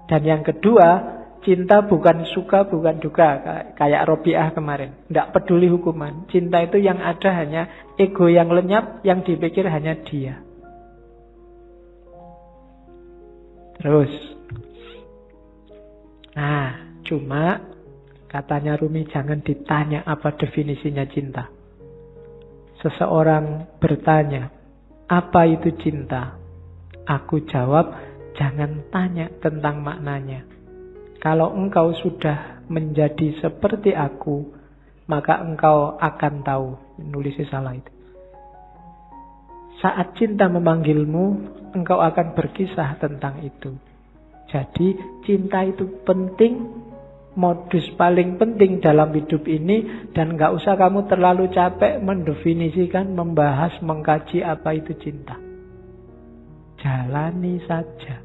Speaker 1: Dan yang kedua, cinta bukan suka, bukan duka. Kayak Robiah kemarin. Tidak peduli hukuman. Cinta itu yang ada hanya ego yang lenyap, yang dipikir hanya dia. Terus. Nah, cuma katanya Rumi jangan ditanya apa definisinya cinta. Seseorang bertanya, apa itu cinta? Aku jawab, jangan tanya tentang maknanya. Kalau engkau sudah menjadi seperti aku, maka engkau akan tahu. Nulisnya salah itu. Saat cinta memanggilmu, engkau akan berkisah tentang itu. Jadi cinta itu penting, modus paling penting dalam hidup ini, dan gak usah kamu terlalu capek mendefinisikan, membahas, mengkaji apa itu cinta. Jalani saja.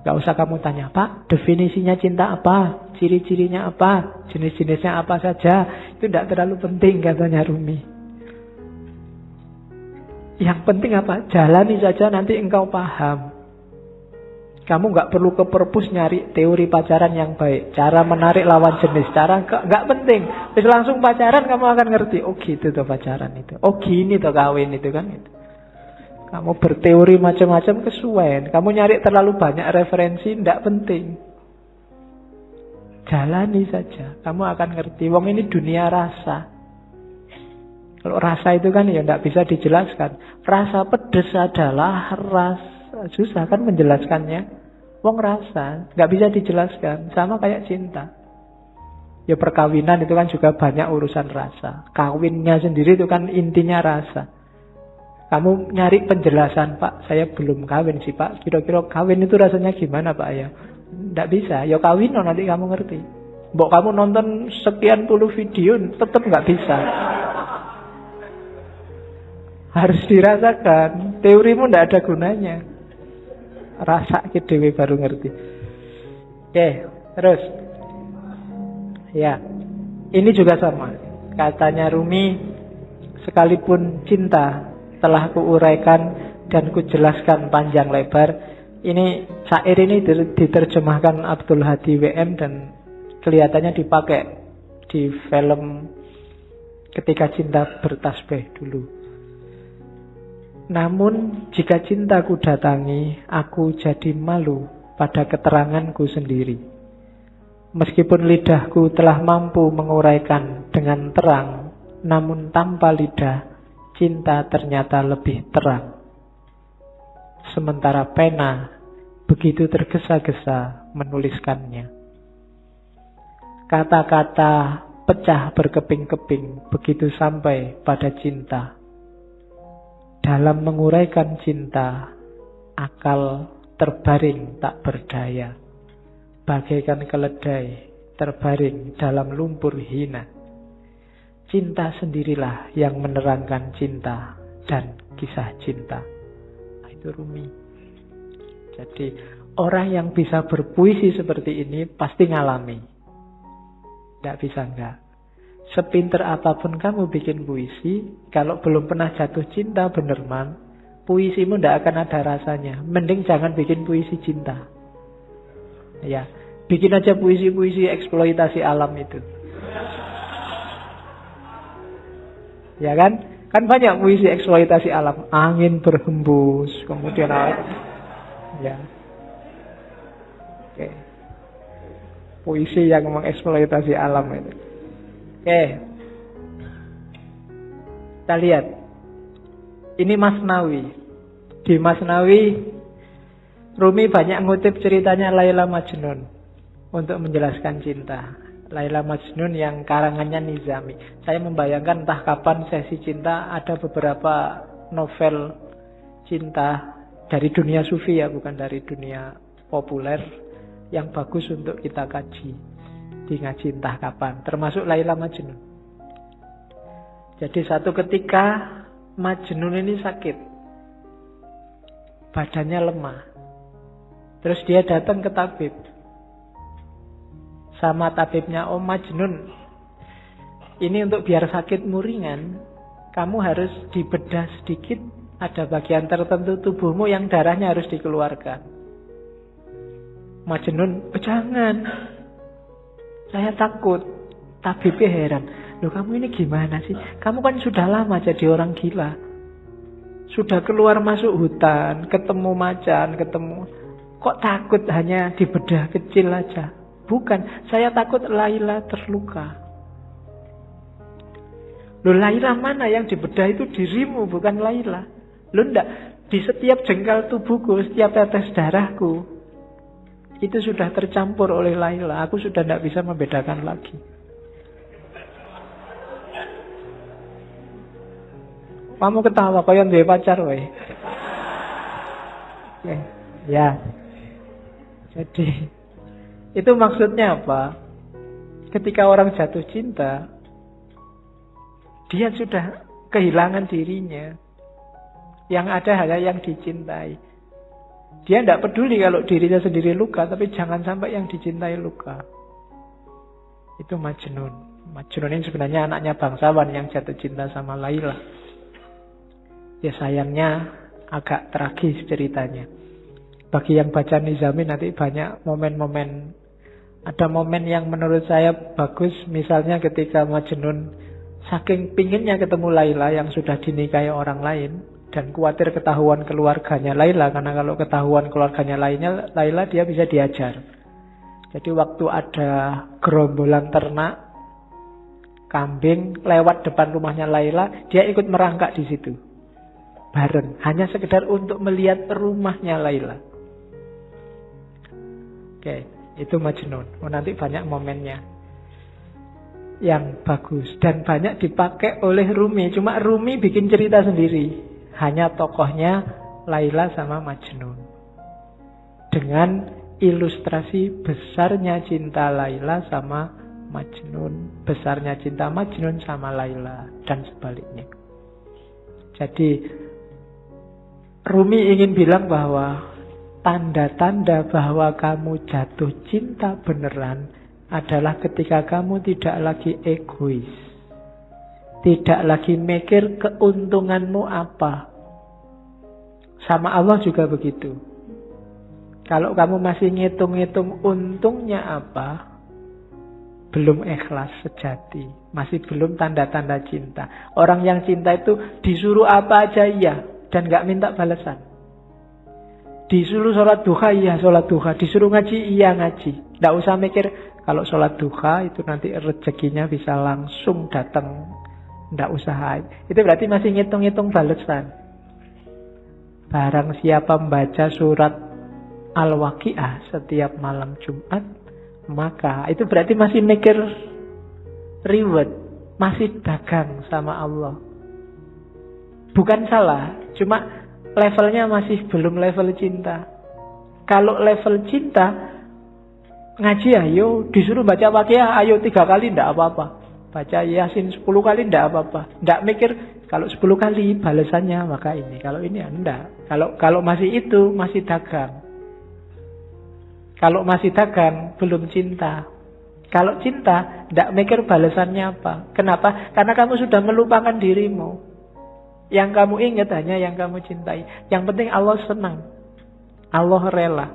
Speaker 1: Gak usah kamu tanya, Pak, definisinya cinta apa? Ciri-cirinya apa? Jenis-jenisnya apa saja? Itu tidak terlalu penting, katanya Rumi. Yang penting apa? Jalani saja, nanti engkau paham. Kamu gak perlu ke perpus nyari teori pacaran yang baik. Cara menarik lawan jenis. Cara gak penting. Terus langsung pacaran kamu akan ngerti. Oh gitu tuh pacaran itu. Oh gini tuh kawin itu kan. Gitu. Kamu berteori macam-macam kesuwen. Kamu nyari terlalu banyak referensi, tidak penting. Jalani saja. Kamu akan ngerti. Wong ini dunia rasa. Kalau rasa itu kan ya tidak bisa dijelaskan. Rasa pedes adalah rasa. Susah kan menjelaskannya. Wong rasa. Nggak bisa dijelaskan. Sama kayak cinta. Ya perkawinan itu kan juga banyak urusan rasa. Kawinnya sendiri itu kan intinya rasa. Kamu nyari penjelasan, Pak, saya belum kawin sih, Pak. Kira-kira kawin itu rasanya gimana, Pak, ya? Tidak bisa. Ya kawin, nanti kamu ngerti. Mbok kamu nonton sekian puluh video, tetap nggak bisa. Harus dirasakan. Teorimu tidak ada gunanya. Rasa ke dewe baru ngerti. Oke, terus. Ya, ini juga sama. Katanya Rumi, sekalipun cinta telah kuuraikan dan kujelaskan panjang lebar. Ini syair ini diterjemahkan Abdul Hadi WM dan kelihatannya dipakai di film Ketika Cinta Bertasbih dulu. Namun jika cintaku datangi, aku jadi malu pada keteranganku sendiri. Meskipun lidahku telah mampu menguraikan dengan terang, namun tanpa lidah cinta ternyata lebih terang. Sementara pena begitu tergesa-gesa menuliskannya. Kata-kata pecah berkeping-keping begitu sampai pada cinta. Dalam menguraikan cinta, akal terbaring tak berdaya. Bagaikan keledai terbaring dalam lumpur hina. Cinta sendirilah yang menerangkan cinta dan kisah cinta. Nah, itu Rumi. Jadi orang yang bisa berpuisi seperti ini pasti ngalami. Tidak bisa enggak. Sepinter apapun kamu bikin puisi, kalau belum pernah jatuh cinta bener-bener, puisimu tidak akan ada rasanya. Mending jangan bikin puisi cinta. Ya, bikin aja puisi-puisi eksploitasi alam itu. Ya kan? Kan banyak puisi eksploitasi alam. Angin berhembus, kemudian ya. Oke. Puisi yang mengeksploitasi alam itu. Oke. Kita lihat. Ini Masnawi. Di Masnawi, Rumi banyak ngutip ceritanya Laila Majnun untuk menjelaskan cinta. Laila Majnun yang karangannya Nizami. Saya membayangkan entah kapan sesi cinta ada beberapa novel cinta dari dunia sufi ya, bukan dari dunia populer, yang bagus untuk kita kaji di ngaji entah kapan, termasuk Laila Majnun. Jadi satu ketika Majnun ini sakit, badannya lemah, terus dia datang ke tabib. Sama tabibnya, "Oh Majnun, ini untuk biar sakitmu ringan, kamu harus dibedah sedikit. Ada bagian tertentu tubuhmu yang darahnya harus dikeluarkan." Majnun, "Oh, jangan, saya takut." Tabibnya heran, "Loh kamu ini gimana sih? Kamu kan sudah lama jadi orang gila. Sudah keluar masuk hutan, ketemu macan, ketemu. Kok takut hanya dibedah kecil aja?" "Bukan, saya takut Laila terluka." "Loh Laila mana? Yang dibedah itu dirimu, bukan Laila." "Loh enggak, di setiap jengkal tubuhku, setiap tetes darahku, itu sudah tercampur oleh Laila. Aku sudah tidak bisa membedakan lagi." Kamu ketawa, kau yang duwe pacar, weh. Ya. Jadi, itu maksudnya apa? Ketika orang jatuh cinta, dia sudah kehilangan dirinya. Yang ada hanya yang dicintai. Dia tidak peduli kalau dirinya sendiri luka, tapi jangan sampai yang dicintai luka. Itu Majnun. Majnun ini sebenarnya anaknya bangsawan yang jatuh cinta sama Laila. Ya sayangnya agak tragis ceritanya. Bagi yang baca Nizami nanti banyak momen-momen. Ada momen yang menurut saya bagus. Misalnya ketika Majnun saking pinginnya ketemu Laila yang sudah dinikahi orang lain, dan khawatir ketahuan keluarganya Laila, karena kalau ketahuan keluarganya Laila dia bisa diajar. Jadi waktu ada gerombolan ternak kambing lewat depan rumahnya Laila, dia ikut merangkak di situ bareng, hanya sekedar untuk melihat rumahnya Laila. Oke, itu Majnun. Nanti banyak momennya yang bagus dan banyak dipakai oleh Rumi. Cuma Rumi bikin cerita sendiri, hanya tokohnya Laila sama Majnun, dengan ilustrasi besarnya cinta Laila sama Majnun, besarnya cinta Majnun sama Laila, dan sebaliknya. Jadi Rumi ingin bilang bahwa tanda-tanda bahwa kamu jatuh cinta beneran adalah ketika kamu tidak lagi egois, tidak lagi mikir keuntunganmu apa. Sama Allah juga begitu. Kalau kamu masih ngitung-ngitung untungnya apa, belum ikhlas sejati, masih belum tanda-tanda cinta. Orang yang cinta itu disuruh apa aja iya, dan gak minta balasan. Disuruh sholat duha, iya sholat duha. Disuruh ngaji, iya ngaji. Gak usah mikir, kalau sholat duha itu nanti rezekinya bisa langsung datang. Gak usah. Itu berarti masih ngitung-ngitung balasan. Barang siapa membaca surat Al-Waqi'ah setiap malam Jumat, maka itu berarti masih mikir reward, masih dagang sama Allah. Bukan salah, cuma levelnya masih belum level cinta. Kalau level cinta, ngaji ayo, disuruh baca Waqi'ah ayo 3 kali tidak apa-apa. Baca Yasin 10 kali tidak apa-apa. Tidak mikir kalau 10 kali balasannya maka ini. Kalau ini enggak. Kalau masih itu masih dagang. Kalau masih dagang belum cinta. Kalau cinta tidak mikir balasannya apa. Kenapa? Karena kamu sudah melupakan dirimu. Yang kamu ingat hanya yang kamu cintai. Yang penting Allah senang. Allah rela.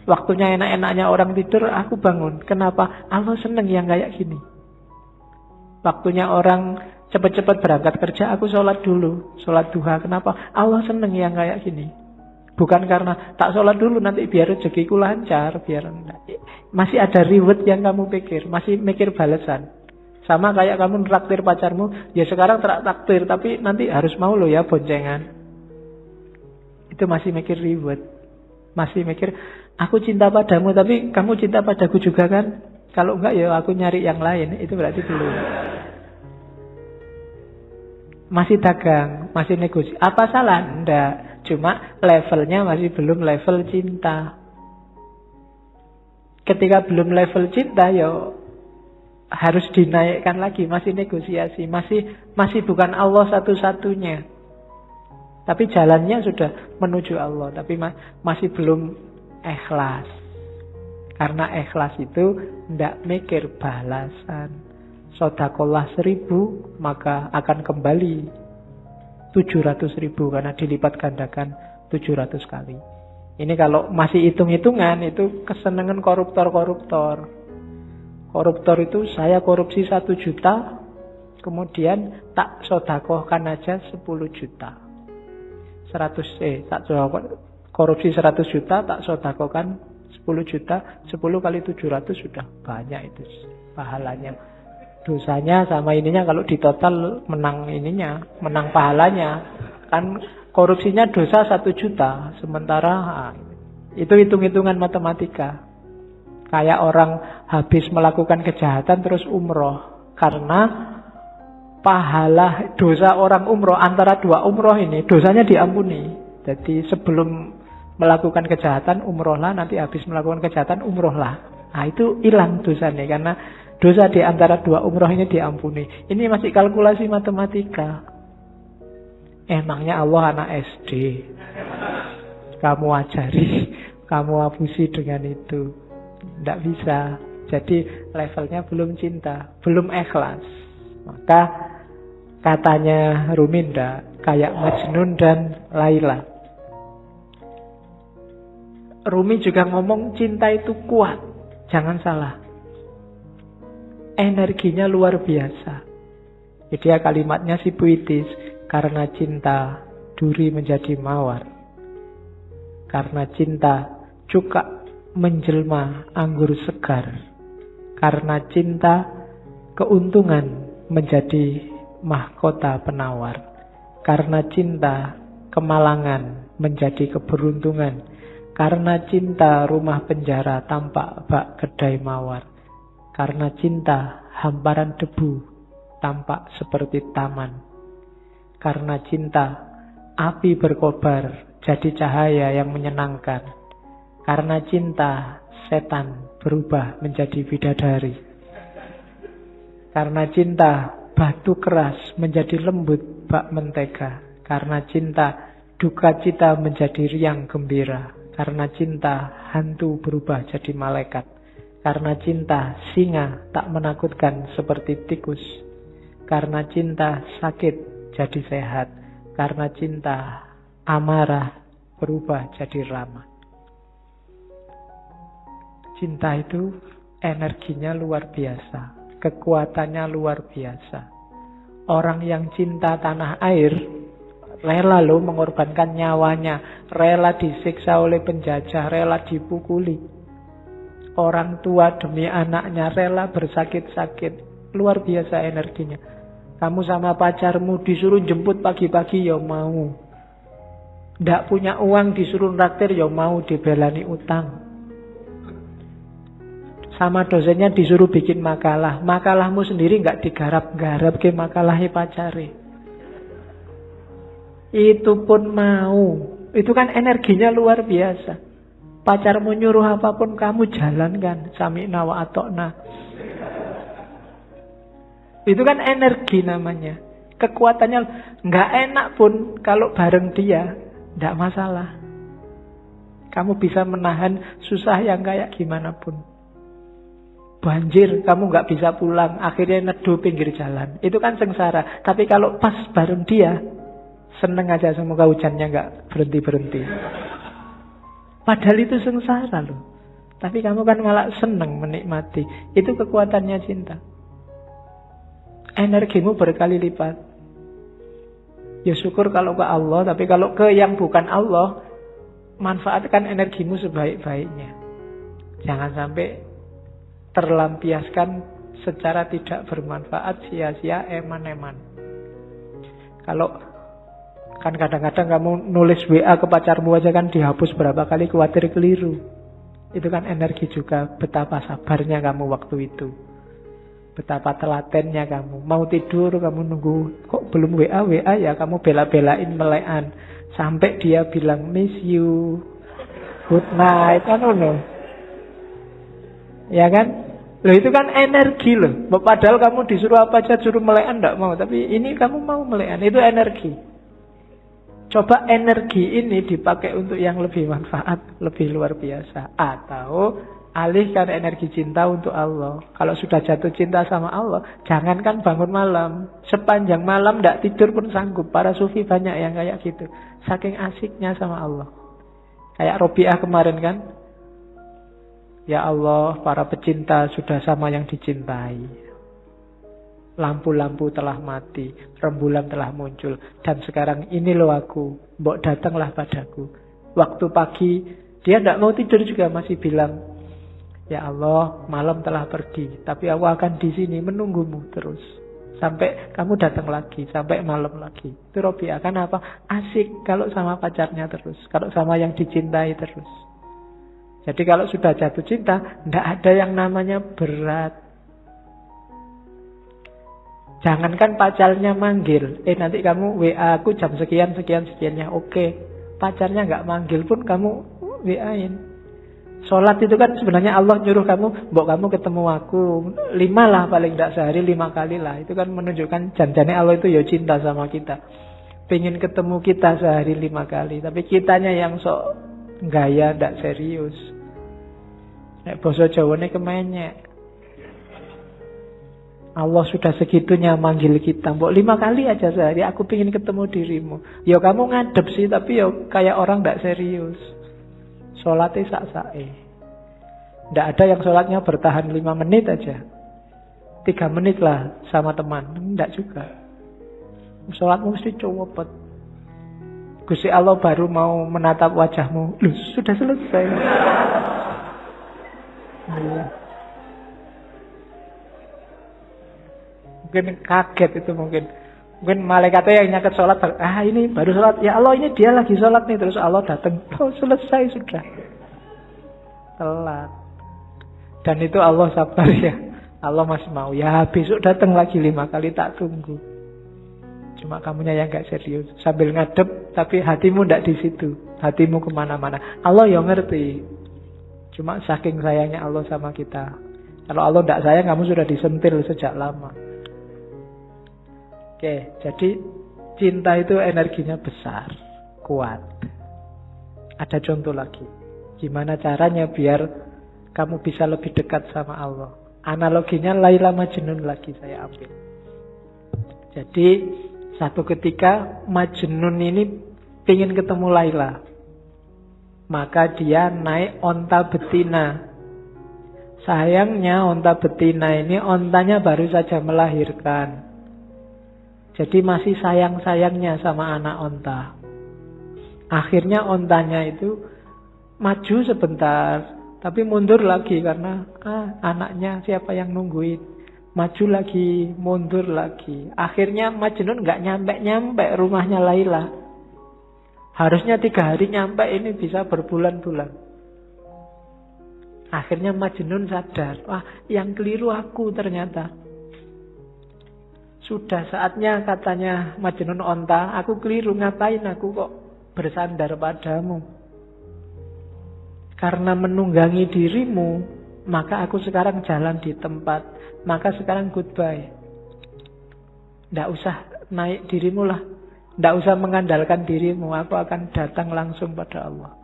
Speaker 1: Waktunya enak-enaknya orang tidur, aku bangun. Kenapa? Allah senang yang kayak gini. Waktunya orang cepat-cepat berangkat kerja, aku sholat dulu. Sholat duha. Kenapa? Allah senang yang kayak gini. Bukan karena tak sholat dulu nanti biar rezekiku lancar, biar masih ada reward yang kamu pikir, masih mikir balasan. Sama kayak kamu traktir pacarmu, ya sekarang traktir, tapi nanti harus mau lo ya boncengan. Itu masih mikir reward. Masih mikir, aku cinta padamu, tapi kamu cinta padaku juga kan? Kalau enggak ya aku nyari yang lain. Itu berarti belum. Masih dagang, masih negosiasi. Apa salah? Enggak. Cuma levelnya masih belum level cinta. Ketika belum level cinta, ya harus dinaikkan lagi. Masih negosiasi. Masih bukan Allah satu-satunya. Tapi jalannya sudah menuju Allah. Tapi masih belum ikhlas. Karena ikhlas itu tidak mikir balasan. Sodakolah 1000, maka akan kembali 700.000 karena dilipat gandakan 700 kali. Ini kalau masih hitung-hitungan, itu kesenangan koruptor-koruptor. Koruptor itu saya korupsi 1 juta, kemudian tak sodakohkan aja 10 juta. Korupsi 100 juta, tak sodakohkan 10 juta, 10 kali 700 sudah banyak itu pahalanya. Dosanya sama ininya kalau ditotal menang ininya, menang pahalanya. Kan korupsinya dosa 1 juta, sementara itu hitung-hitungan matematika. Kayak orang habis melakukan kejahatan terus umroh. Karena pahala dosa orang umroh antara 2 umroh ini, dosanya diampuni. Jadi sebelum melakukan kejahatan umrohlah, nanti habis melakukan kejahatan umrohlah. Nah itu hilang dosanya karena dosa di antara 2 umroh ini diampuni. Ini masih kalkulasi matematika. Emangnya Allah anak SD. Kamu ajari, kamu hapusi dengan itu. Tidak bisa. Jadi levelnya belum cinta, belum ikhlas. Maka katanya Ruminda kayak Majnun dan Laila. Rumi juga ngomong cinta itu kuat. Jangan salah. Energinya luar biasa. Jadi ya kalimatnya si puitis. Karena cinta duri menjadi mawar. Karena cinta cuka menjelma anggur segar. Karena cinta keuntungan menjadi mahkota penawar. Karena cinta kemalangan menjadi keberuntungan. Karena cinta rumah penjara tampak bak kedai mawar. Karena cinta hamparan debu tampak seperti taman. Karena cinta api berkobar jadi cahaya yang menyenangkan. Karena cinta setan berubah menjadi bidadari. Karena cinta batu keras menjadi lembut bak mentega. Karena cinta duka cita menjadi riang gembira. Karena cinta hantu berubah jadi malaikat. Karena cinta singa tak menakutkan seperti tikus. Karena cinta sakit jadi sehat. Karena cinta amarah berubah jadi ramah. Cinta itu energinya luar biasa. Kekuatannya luar biasa. Orang yang cinta tanah air rela loh mengorbankan nyawanya. Rela disiksa oleh penjajah. Rela dipukuli. Orang tua demi anaknya rela bersakit-sakit. Luar biasa energinya. Kamu sama pacarmu disuruh jemput pagi-pagi ya mau. Nggak punya uang disuruh traktir ya mau, dibelani utang. Sama dosennya disuruh bikin makalah. Makalahmu sendiri nggak digarap-garap ke makalahnya pacare. Itu pun mau. Itu kan energinya luar biasa. Pacarmu nyuruh apapun kamu jalankan. Sami'na wa atokna. Itu kan energi namanya. Kekuatannya nggak enak pun kalau bareng dia, nggak masalah. Kamu bisa menahan susah yang kayak gimana pun. Banjir, kamu nggak bisa pulang, akhirnya neduh pinggir jalan. Itu kan sengsara. Tapi kalau pas bareng dia, seneng aja semoga hujannya nggak berhenti-berhenti. Padahal itu sengsara loh. Tapi kamu kan malah seneng menikmati. Itu kekuatannya cinta. Energimu berkali lipat. Ya syukur kalau ke Allah, tapi kalau ke yang bukan Allah, manfaatkan energimu sebaik-baiknya. Jangan sampai terlampiaskan secara tidak bermanfaat, sia-sia, eman-eman. Kalau kan kadang-kadang kamu nulis WA ke pacarmu aja kan dihapus berapa kali, khawatir keliru. Itu kan energi juga. Betapa sabarnya kamu waktu itu. Betapa telatennya kamu. Mau tidur kamu nunggu, kok belum WA ya, kamu bela-belain melekan sampai dia bilang miss you, good night, kan loh. Ya kan? Loh itu kan energi loh. Padahal kamu disuruh apa aja, suruh melekan enggak mau, tapi ini kamu mau melekan, itu energi. Coba energi ini dipakai untuk yang lebih manfaat, lebih luar biasa. Atau alihkan energi cinta untuk Allah. Kalau sudah jatuh cinta sama Allah, jangankan bangun malam, sepanjang malam tidak tidur pun sanggup. Para sufi banyak yang kayak gitu, saking asiknya sama Allah. Kayak Robiah kemarin kan, ya Allah, para pecinta sudah sama yang dicintai. Lampu-lampu telah mati, rembulan telah muncul, dan sekarang ini loh aku, mbok datanglah padaku. Waktu pagi dia tidak mau tidur juga masih bilang, ya Allah, malam telah pergi, tapi aku akan di sini menunggumu terus sampai kamu datang lagi, sampai malam lagi. Itu Robiah. Kan apa? Asik kalau sama pacarnya terus, kalau sama yang dicintai terus. Jadi kalau sudah jatuh cinta, tidak ada yang namanya berat. Jangankan pacarnya manggil, nanti kamu WA aku jam sekian-sekiannya, oke. Pacarnya nggak manggil pun kamu WA-in. Sholat itu kan sebenarnya Allah nyuruh kamu, mbok kamu ketemu aku 5 lah, paling tidak sehari 5 kali lah. Itu kan menunjukkan janjane Allah itu ya cinta sama kita. Pengen ketemu kita sehari 5 kali, tapi kitanya yang sok gaya, tidak serius. Basa Jawane kemenyek. Allah sudah segitunya manggil kita, mbok 5 kali aja sehari, aku pengen ketemu dirimu. Ya kamu ngadep sih, tapi ya kayak orang tidak serius. Sholatnya sak-sake. Tidak ada yang sholatnya bertahan 5 menit aja, 3 menit lah sama teman. Tidak juga. Sholatmu mesti copot. Gusti Allah baru mau menatap wajahmu, loh sudah selesai. Ya. Mungkin kaget itu mungkin malaikatnya yang nyaket sholat, ini baru sholat, ya Allah ini dia lagi sholat nih, terus Allah datang, oh selesai sudah, telat. Dan itu Allah sabar ya, Allah masih mau, ya besok datang lagi 5 kali, tak tunggu. Cuma kamunya yang gak serius, sambil ngadep tapi hatimu ndak di situ, hatimu kemana-mana. Allah yang ngerti, cuma saking sayangnya Allah sama kita. Kalau Allah ndak sayang, kamu sudah disentil sejak lama. Oke, jadi cinta itu energinya besar, kuat. Ada contoh lagi. Gimana caranya biar kamu bisa lebih dekat sama Allah? Analoginya Laila Majnun lagi saya ambil. Jadi satu ketika Majnun ini ingin ketemu Laila. Maka dia naik onta betina. Sayangnya onta betina ini ontanya baru saja melahirkan. Jadi masih sayang-sayangnya sama anak onta. Akhirnya ontanya itu maju sebentar, tapi mundur lagi karena anaknya siapa yang nungguin. Maju lagi, mundur lagi. Akhirnya Majnun gak nyampe-nyampe rumahnya Laila. Harusnya 3 hari nyampe, ini bisa berbulan-bulan. Akhirnya Majnun sadar, yang keliru aku ternyata. Sudah saatnya katanya Majnun onta, aku keliru, ngapain aku kok bersandar padamu. Karena menunggangi dirimu, maka aku sekarang jalan di tempat, maka sekarang goodbye. Tidak usah naik dirimu lah, tidak usah mengandalkan dirimu, aku akan datang langsung pada Allah.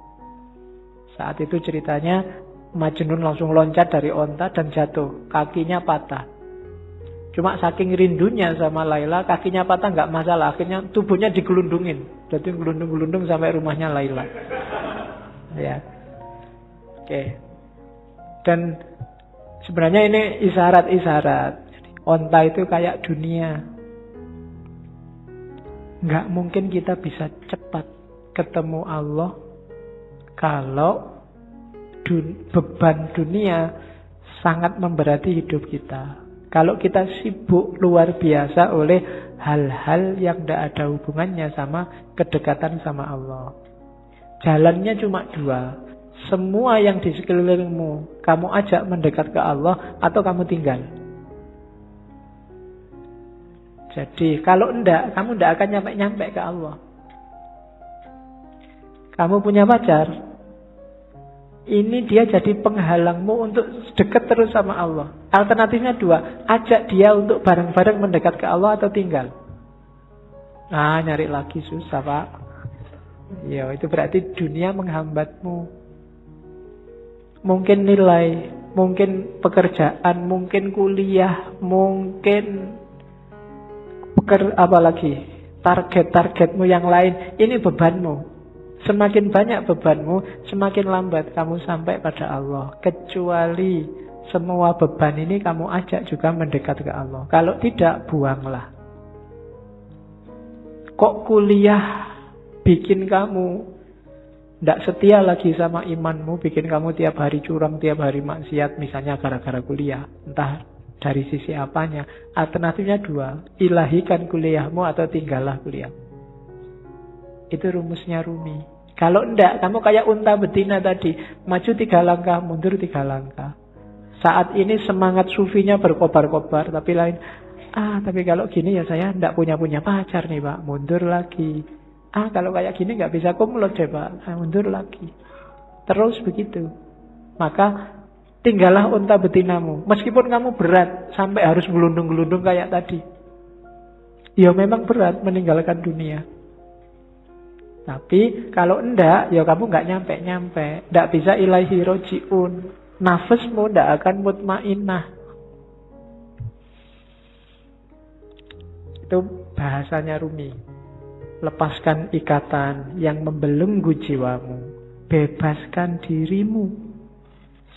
Speaker 1: Saat itu ceritanya Majnun langsung loncat dari onta dan jatuh, kakinya patah. Cuma saking rindunya sama Laila, kakinya patah nggak masalah. Akhirnya tubuhnya digelundungin. Jadi gelundung-gelundung sampai rumahnya Laila. Ya, oke. Dan sebenarnya ini isyarat-isyarat. Onta itu kayak dunia. Nggak mungkin kita bisa cepat ketemu Allah kalau beban dunia sangat memberati hidup kita. Kalau kita sibuk luar biasa oleh hal-hal yang tidak ada hubungannya sama kedekatan sama Allah. Jalannya cuma dua. Semua yang di sekelilingmu kamu ajak mendekat ke Allah atau kamu tinggal. Jadi kalau enggak, kamu enggak akan nyampe-nyampe ke Allah. Kamu punya pacar, ini dia jadi penghalangmu untuk dekat terus sama Allah. Alternatifnya dua, ajak dia untuk bareng-bareng mendekat ke Allah atau tinggal. Nah, nyari lagi susah, Pak. Ya, itu berarti dunia menghambatmu. Mungkin nilai, mungkin pekerjaan, mungkin kuliah, mungkin apalagi target-targetmu yang lain. Ini bebanmu. Semakin banyak bebanmu, semakin lambat kamu sampai pada Allah. Kecuali semua beban ini kamu ajak juga mendekat ke Allah. Kalau tidak, buanglah. Kok kuliah bikin kamu tidak setia lagi sama imanmu, bikin kamu tiap hari curang, tiap hari maksiat, misalnya gara-gara kuliah. Entah dari sisi apanya. Alternatifnya dua, ilahikan kuliahmu atau tinggallah kuliah. Itu rumusnya Rumi. Kalau enggak, kamu kayak unta betina tadi. Maju 3 langkah, mundur 3 langkah. Saat ini semangat sufinya berkobar-kobar. Tapi lain, tapi kalau gini ya saya enggak punya pacar nih Pak. Mundur lagi. Kalau kayak gini enggak bisa kumlot deh Pak. Mundur lagi. Terus begitu. Maka tinggallah unta betinamu. Meskipun kamu berat, sampai harus gelundung-gelundung kayak tadi. Ya memang berat meninggalkan dunia. Tapi kalau enggak, ya kamu enggak nyampe-nyampe. Enggak bisa ilaihi roji'un. Nafasmu enggak akan mutmainnah. Itu bahasanya Rumi. Lepaskan ikatan yang membelenggu jiwamu. Bebaskan dirimu.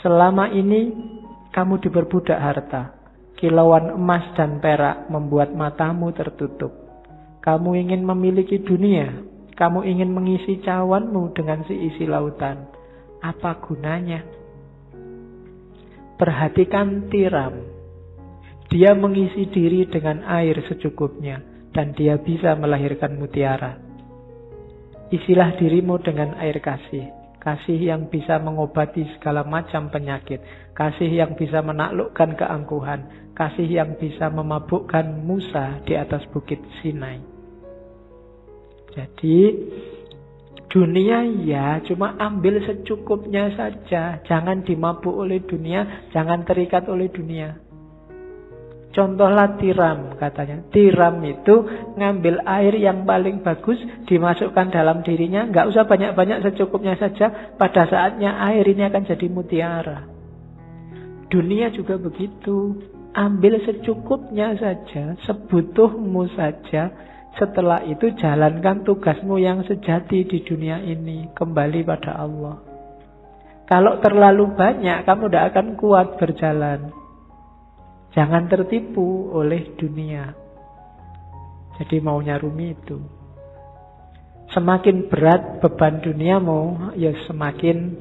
Speaker 1: Selama ini kamu diperbudak harta. Kilauan emas dan perak membuat matamu tertutup. Kamu ingin memiliki dunia. Kamu ingin mengisi cawanmu dengan seisi lautan. Apa gunanya? Perhatikan tiram. Dia mengisi diri dengan air secukupnya. Dan dia bisa melahirkan mutiara. Isilah dirimu dengan air kasih. Kasih yang bisa mengobati segala macam penyakit. Kasih yang bisa menaklukkan keangkuhan. Kasih yang bisa memabukkan Musa di atas bukit Sinai. Jadi dunia ya cuma ambil secukupnya saja. Jangan dimabuk oleh dunia, jangan terikat oleh dunia. Contohlah tiram katanya. Tiram itu ngambil air yang paling bagus, dimasukkan dalam dirinya, nggak usah banyak-banyak, secukupnya saja. Pada saatnya air ini akan jadi mutiara. Dunia juga begitu. Ambil secukupnya saja, sebutuhmu saja. Setelah itu jalankan tugasmu yang sejati di dunia ini. Kembali pada Allah. Kalau terlalu banyak, kamu tidak akan kuat berjalan. Jangan tertipu oleh dunia. Jadi maunya Rumi itu. Semakin berat beban duniamu, ya semakin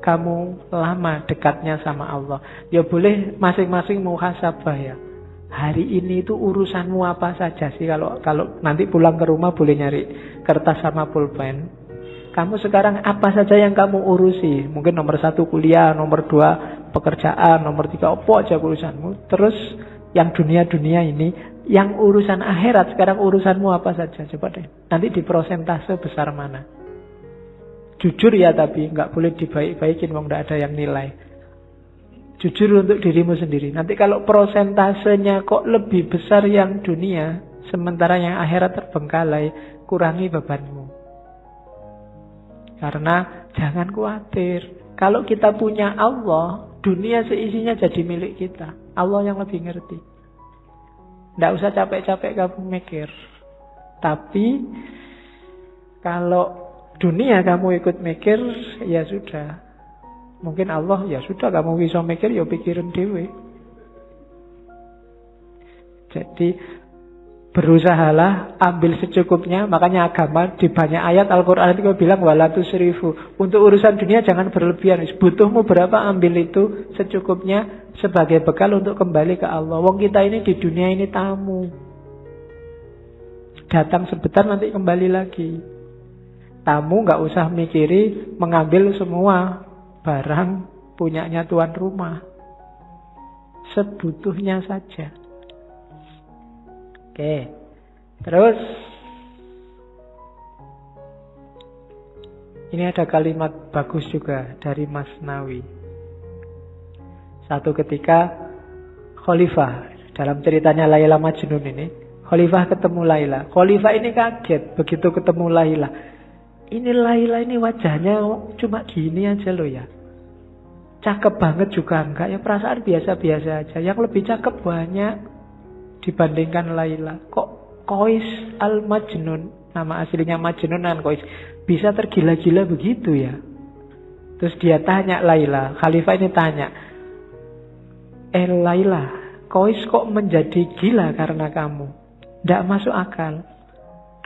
Speaker 1: kamu lama dekatnya sama Allah. Ya boleh masing-masing muhasabah ya. Hari ini itu urusanmu apa saja sih? Kalau nanti pulang ke rumah boleh nyari kertas sama pulpen. Kamu sekarang apa saja yang kamu urusi? Mungkin nomor 1 kuliah, nomor 2 pekerjaan, nomor 3 apa aja urusanmu. Terus yang dunia-dunia ini, yang urusan akhirat sekarang urusanmu apa saja? Coba deh. Nanti di prosentase besar mana? Jujur ya, tapi nggak boleh dibaik-baikin, wong nggak ada yang nilai. Jujur untuk dirimu sendiri. Nanti kalau prosentasenya kok lebih besar yang dunia, sementara yang akhirat terbengkalai, kurangi bebanmu. Karena jangan khawatir. Kalau kita punya Allah, dunia seisinya jadi milik kita. Allah yang lebih ngerti. Tidak usah capek-capek kamu mikir. Tapi kalau dunia kamu ikut mikir, ya sudah. Mungkin Allah, ya sudah kamu bisa mikir, ya pikirin dewe. Jadi Berusahalah ambil secukupnya. Makanya agama di banyak ayat Al-Quran itu bilang wala tusrifu. Untuk urusan dunia jangan berlebihan. Butuhmu berapa, ambil itu secukupnya sebagai bekal untuk kembali ke Allah. Wong kita ini di dunia ini tamu. Datang sebentar nanti kembali lagi. Tamu gak usah mikiri mengambil semua barang punyanya tuan rumah. Sebutuhnya saja. Oke, terus ini ada kalimat bagus juga dari Mas Nawi. Satu ketika Khalifah, dalam ceritanya Laila Majnun ini, Khalifah ketemu Laila. Khalifah ini kaget begitu ketemu Laila. Ini Laila ini wajahnya cuma gini aja loh ya. Cakep banget juga enggak ya, perasaan biasa-biasa aja. Yang lebih cakep banyak dibandingkan Laila. Kok Qais Al-Majnun, nama aslinya Majnun dan Qais, bisa tergila-gila begitu ya? Terus dia tanya Laila, Khalifah ini tanya, Laila, Qais kok menjadi gila karena kamu? Tidak masuk akal.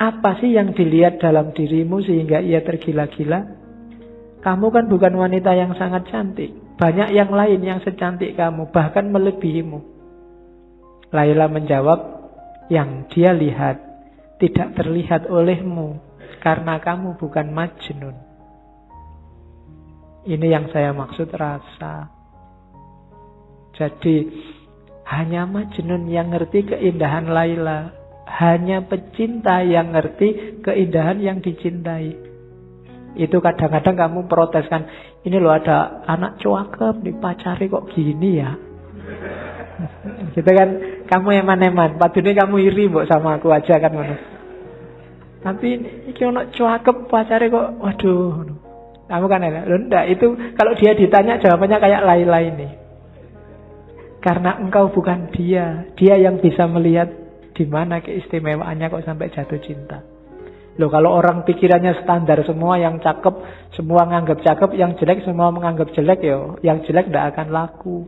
Speaker 1: Apa sih yang dilihat dalam dirimu sehingga ia tergila-gila? Kamu kan bukan wanita yang sangat cantik. Banyak yang lain yang secantik kamu, bahkan melebihimu. Laila menjawab, yang dia lihat tidak terlihat olehmu karena kamu bukan Majnun. Ini yang saya maksud rasa. Jadi hanya Majnun yang ngerti keindahan Laila. Hanya pecinta yang ngerti keindahan yang dicintai. Itu kadang-kadang kamu proteskan, ini loh ada anak cakep dipacari kok gini ya. Gitu kan, kamu eman-eman, padahal kamu iri mbok sama aku aja kan ngono. Tapi iki ono cakep pacare kok waduh. Kamu kan enak. Loh enggak, itu kalau dia ditanya jawabannya kayak Laila ini. Karena engkau bukan dia. Dia yang bisa melihat di mana keistimewaannya kok sampai jatuh cinta. Loh kalau orang pikirannya standar, semua yang cakep, semua menganggap cakep, yang jelek semua menganggap jelek, yo, yang jelek tidak akan laku.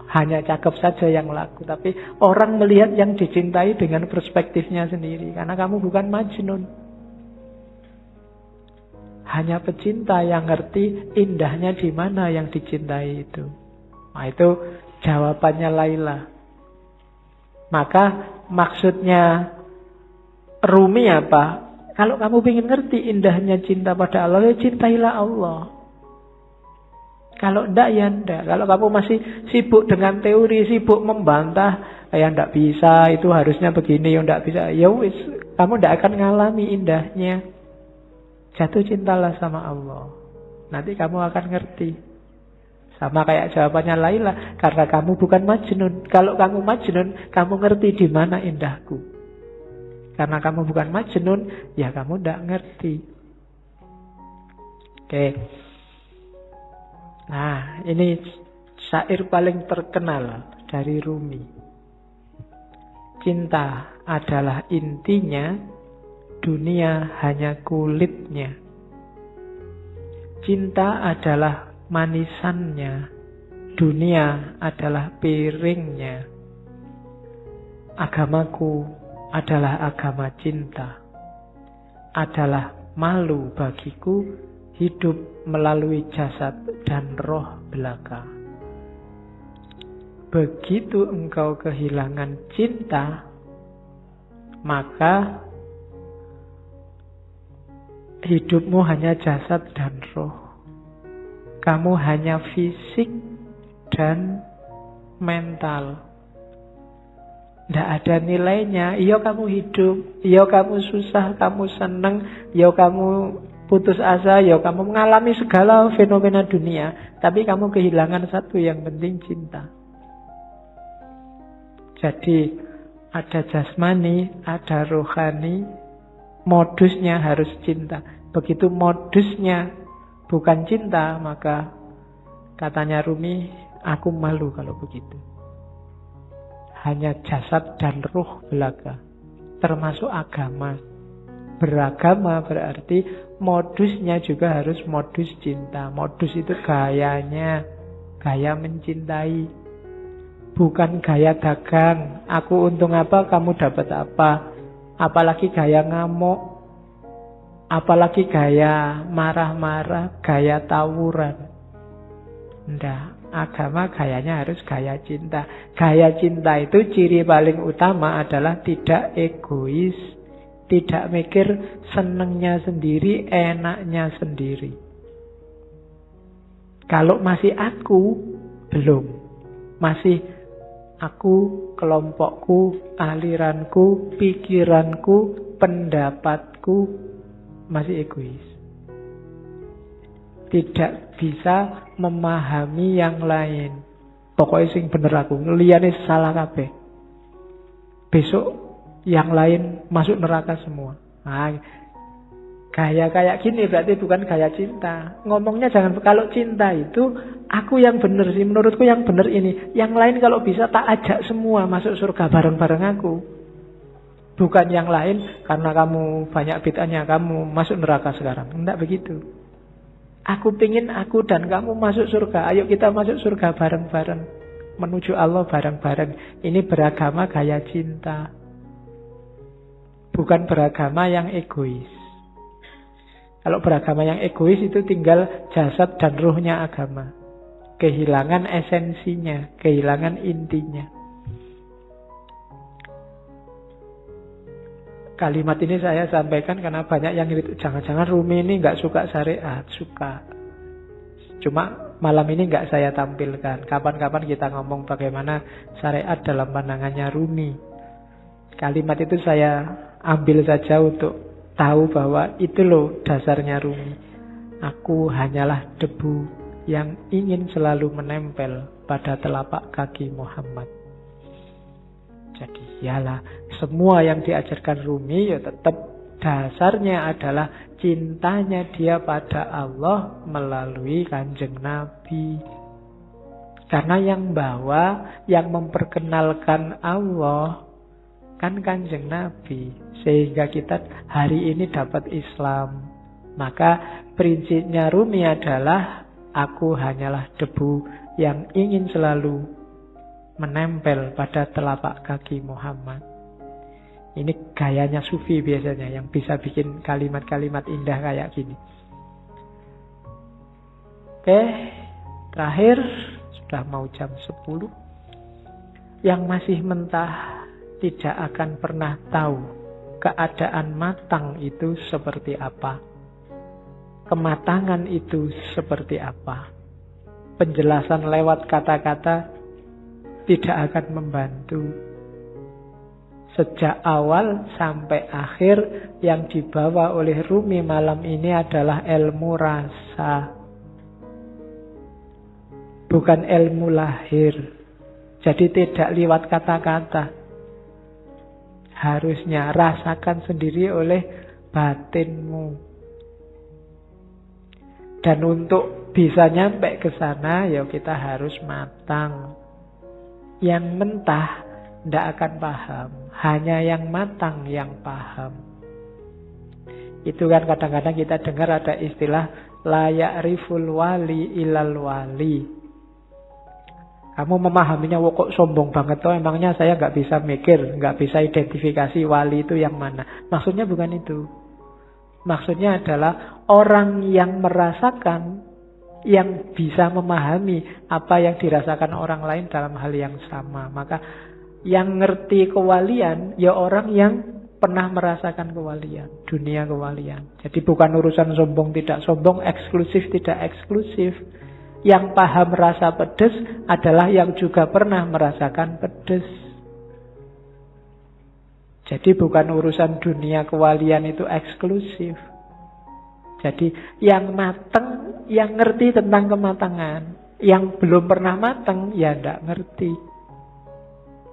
Speaker 1: Hanya cakep saja yang laku. Tapi orang melihat yang dicintai dengan perspektifnya sendiri. Karena kamu bukan Majnun. Hanya pecinta yang ngerti indahnya di mana yang dicintai itu. Nah itu jawabannya Laila. Maka maksudnya Rumi apa? Kalau kamu ingin ngerti indahnya cinta pada Allah, ya cintailah Allah. Kalau enggak, ya enggak. Kalau kamu masih sibuk dengan teori, sibuk membantah, ya enggak bisa, itu harusnya begini, ya enggak bisa. Ya wis, kamu enggak akan ngalami indahnya. Jatuh cintalah sama Allah. Nanti kamu akan ngerti. Sama kayak jawabannya Laila, karena kamu bukan Majnun. Kalau kamu Majnun, kamu ngerti di mana indahku. Karena kamu bukan Majnun, ya kamu enggak ngerti. Oke. Nah, ini syair paling terkenal dari Rumi. Cinta adalah intinya, dunia hanya kulitnya. Cinta adalah manisannya, dunia adalah piringnya. Agamaku adalah agama cinta. Adalah malu bagiku hidup melalui jasad dan roh belaka. Begitu engkau kehilangan cinta, maka hidupmu hanya jasad dan roh. Kamu hanya fisik dan mental. Tidak ada nilainya. Iya kamu hidup, iya kamu susah, kamu seneng, iya kamu putus asa, ya kamu mengalami segala fenomena dunia, tapi kamu kehilangan satu yang penting, cinta. Jadi ada jasmani, ada rohani, modusnya harus cinta. Begitu modusnya bukan cinta, maka katanya Rumi, aku malu kalau begitu. Hanya jasad dan roh belaka, termasuk agama. Beragama berarti modusnya juga harus modus cinta. Modus itu gayanya, gaya mencintai. bukan gaya dagang. Aku untung apa, kamu dapat apa. Apalagi gaya ngamuk, apalagi gaya marah-marah, gaya tawuran. Nggak, agama gayanya harus gaya cinta. Gaya cinta itu ciri paling utama adalah tidak egois, tidak mikir senengnya sendiri, enaknya sendiri. Kalau masih aku, belum. Masih aku, kelompokku, aliranku, pikiranku, pendapatku, masih egois. Tidak bisa memahami yang lain. Pokoknya sing bener aku, liyane salah kabeh. Besok yang lain masuk neraka semua. Nah, gaya kayak gini berarti bukan gaya cinta. Ngomongnya jangan, kalau cinta itu aku yang bener sih, menurutku yang bener ini. Yang lain kalau bisa tak ajak semua masuk surga bareng-bareng aku. Bukan yang lain karena kamu banyak bid'ahnya kamu masuk neraka sekarang. Enggak begitu. Aku pingin aku dan kamu masuk surga. Ayo kita masuk surga bareng-bareng. Menuju Allah bareng-bareng. Ini beragama gaya cinta. Bukan beragama yang egois. Kalau beragama yang egois itu tinggal jasad dan ruhnya agama. Kehilangan esensinya, kehilangan intinya. Kalimat ini saya sampaikan karena banyak yang ngirit, jangan-jangan Rumi ini nggak suka syariat. Suka. Cuma malam ini nggak saya tampilkan. Kapan-kapan kita ngomong bagaimana syariat dalam pandangannya Rumi. Kalimat itu saya ambil saja untuk tahu bahwa itu loh dasarnya Rumi. Aku hanyalah debu yang ingin selalu menempel pada telapak kaki Muhammad. Jadi yalah, semua yang diajarkan Rumi ya tetap dasarnya adalah cintanya dia pada Allah melalui Kanjeng Nabi. Karena yang bawa, yang memperkenalkan Allah kan Kanjeng Nabi. Sehingga kita hari ini dapat Islam. Maka prinsipnya Rumi adalah aku hanyalah debu yang ingin selalu menempel pada telapak kaki Muhammad. Ini gayanya sufi biasanya yang bisa bikin kalimat-kalimat indah kayak gini. Oke, terakhir sudah mau jam 10. Yang masih mentah tidak akan pernah tahu keadaan matang itu seperti apa. Kematangan itu seperti apa. Penjelasan lewat kata-kata tidak akan membantu. Sejak awal sampai akhir yang dibawa oleh Rumi malam ini adalah ilmu rasa. Bukan ilmu lahir. Jadi tidak lewat kata-kata. Harusnya rasakan sendiri oleh batinmu. Dan untuk bisa nyampe ke sana, ya kita harus matang. Yang mentah tidak akan paham. Hanya yang matang yang paham. Itu kan kadang-kadang kita dengar ada istilah la ya'riful wali ilal wali. Kamu memahaminya, kok sombong banget toh, emangnya saya nggak bisa mikir, nggak bisa identifikasi wali itu yang mana. Maksudnya bukan itu. Maksudnya adalah orang yang merasakan, yang bisa memahami apa yang dirasakan orang lain dalam hal yang sama. Maka yang ngerti kewalian, ya orang yang pernah merasakan kewalian, dunia kewalian. Jadi bukan urusan sombong tidak sombong, eksklusif tidak eksklusif. Yang paham rasa pedes adalah yang juga pernah merasakan pedes. Jadi bukan urusan dunia kewalian itu eksklusif. Jadi yang matang, yang ngerti tentang kematangan. Yang belum pernah matang, ya tidak ngerti.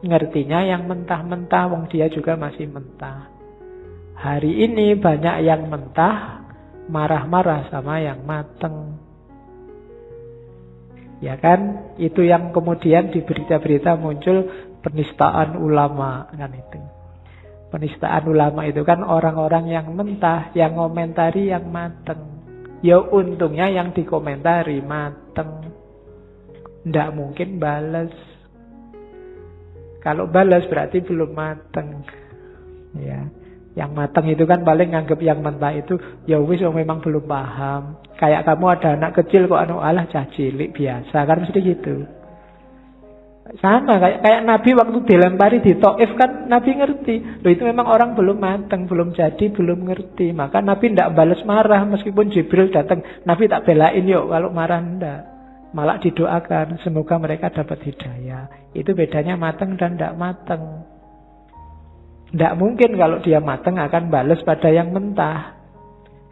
Speaker 1: Ngertinya yang mentah-mentah, wong dia juga masih mentah. Hari ini banyak yang mentah, marah-marah sama yang mateng. Ya kan, itu yang kemudian di berita-berita muncul penistaan ulama kan itu. Penistaan ulama itu kan orang-orang yang mentah, yang ngomentari yang mateng. Ya untungnya yang dikomentari mateng. Nggak mungkin bales. Kalau balas berarti belum mateng. Ya. Yang mateng itu kan paling nganggep yang mentah itu ya wis memang belum paham. Kayak kamu ada anak kecil kok alah cah cilik biasa kan mesti gitu. Sama kayak Nabi waktu dilempari di Taif kan Nabi ngerti. Loh itu memang orang belum mateng, belum jadi, belum ngerti. Maka Nabi tidak balas marah meskipun Jibril datang. Nabi tak belain yuk kalau marah ndak. Malah didoakan semoga mereka dapat hidayah. Itu bedanya mateng dan tidak mateng. Tidak mungkin kalau dia mateng akan balas pada yang mentah.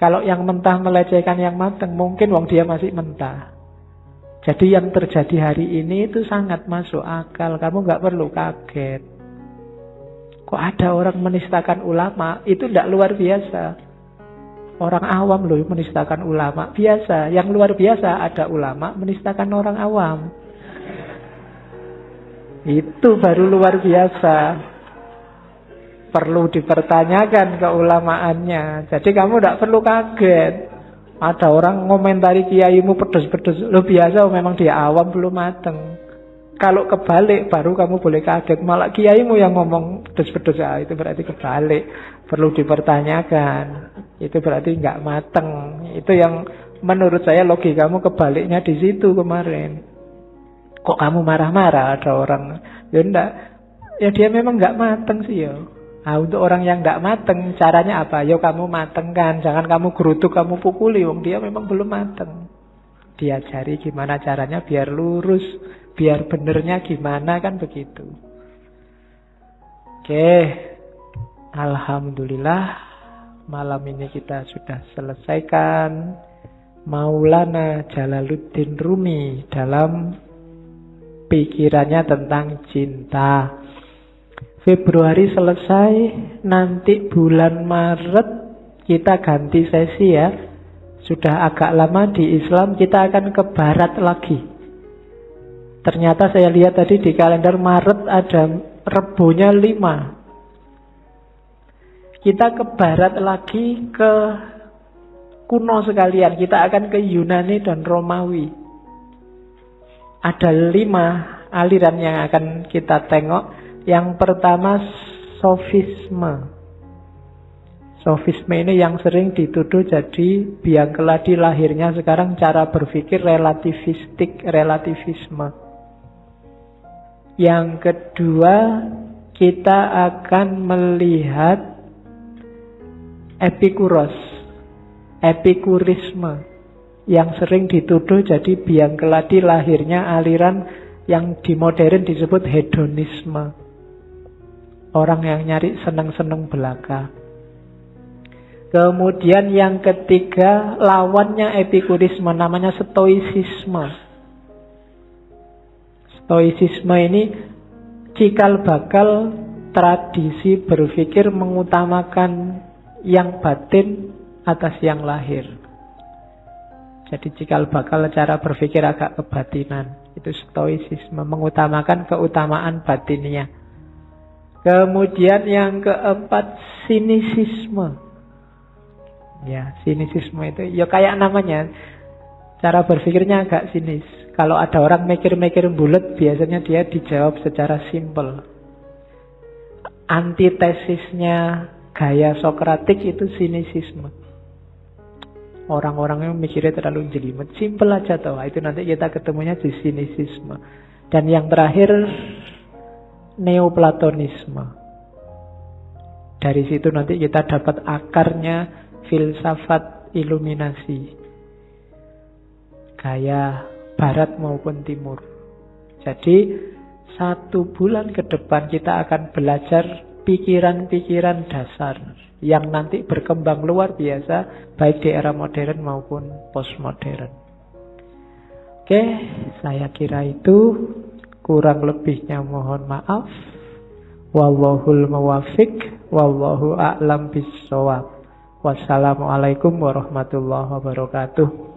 Speaker 1: Kalau yang mentah melecehkan yang mateng, mungkin wong dia masih mentah. Jadi yang terjadi hari ini itu sangat masuk akal. Kamu nggak perlu kaget. Kok ada orang menistakan ulama? Itu tidak luar biasa. Orang awam loh menistakan ulama. Biasa. Yang luar biasa ada ulama menistakan orang awam. Itu baru luar biasa. Perlu dipertanyakan keulamaannya. Jadi kamu tidak perlu kaget. Ada orang ngomentari kiaimu pedes-pedes. Lo biasa memang dia awam belum mateng. Kalau kebalik baru kamu boleh kaget. Malah kiaimu yang ngomong pedes-pedes. Itu berarti kebalik. Perlu dipertanyakan. Itu berarti nggak mateng. Itu yang menurut saya logikamu kebaliknya di situ kemarin. Kok kamu marah-marah ada orang? Ya enggak. Ya dia memang nggak mateng sih ya. Nah, untuk orang yang tidak mateng, caranya apa? Yo kamu matengkan, jangan kamu gerutuk, kamu pukuli. Wong dia memang belum mateng. Diajari gimana caranya biar lurus, biar benernya gimana kan begitu. Oke, alhamdulillah malam ini kita sudah selesaikan Maulana Jalaluddin Rumi dalam pikirannya tentang cinta. Februari selesai, nanti bulan Maret kita ganti sesi ya. Sudah agak lama di Islam, kita akan ke barat lagi. Ternyata saya lihat tadi di kalender Maret ada Rebonya 5. Kita ke barat lagi, ke kuno sekalian. Kita akan ke Yunani dan Romawi. Ada 5 aliran yang akan kita tengok. Yang pertama sofisme. Sofisme ini yang sering dituduh jadi biang keladi lahirnya sekarang cara berpikir relativisme. Yang kedua kita akan melihat epikurisme yang sering dituduh jadi biang keladi lahirnya aliran yang di modern disebut hedonisme. Orang yang nyari seneng-seneng belaka. Kemudian yang ketiga, lawannya epikurisme, namanya stoicisme. Stoicisme ini cikal bakal tradisi berpikir mengutamakan yang batin atas yang lahir. Jadi cikal bakal cara berpikir agak kebatinan. Itu stoicisme, mengutamakan keutamaan batinnya. Kemudian yang keempat, sinisisme. Ya, sinisisme itu ya kayak namanya. Cara berpikirnya agak sinis. Kalau ada orang mikir-mikir bulat, biasanya dia dijawab secara simpel. Antitesisnya gaya Sokratik itu sinisisme. Orang-orang yang mikirnya terlalu jelimet, simpel aja toh. Itu nanti kita ketemunya di sinisisme. Dan yang terakhir Neoplatonisme. Dari situ nanti kita dapat akarnya filsafat iluminasi. Gaya barat maupun timur. Jadi 1 bulan ke depan kita akan belajar pikiran-pikiran dasar yang nanti berkembang luar biasa baik di era modern maupun postmodern. Oke, saya kira itu. Kurang lebihnya mohon maaf. Wallahul muwaffiq, wallahu a'lam bissawab. Wassalamualaikum warahmatullahi wabarakatuh.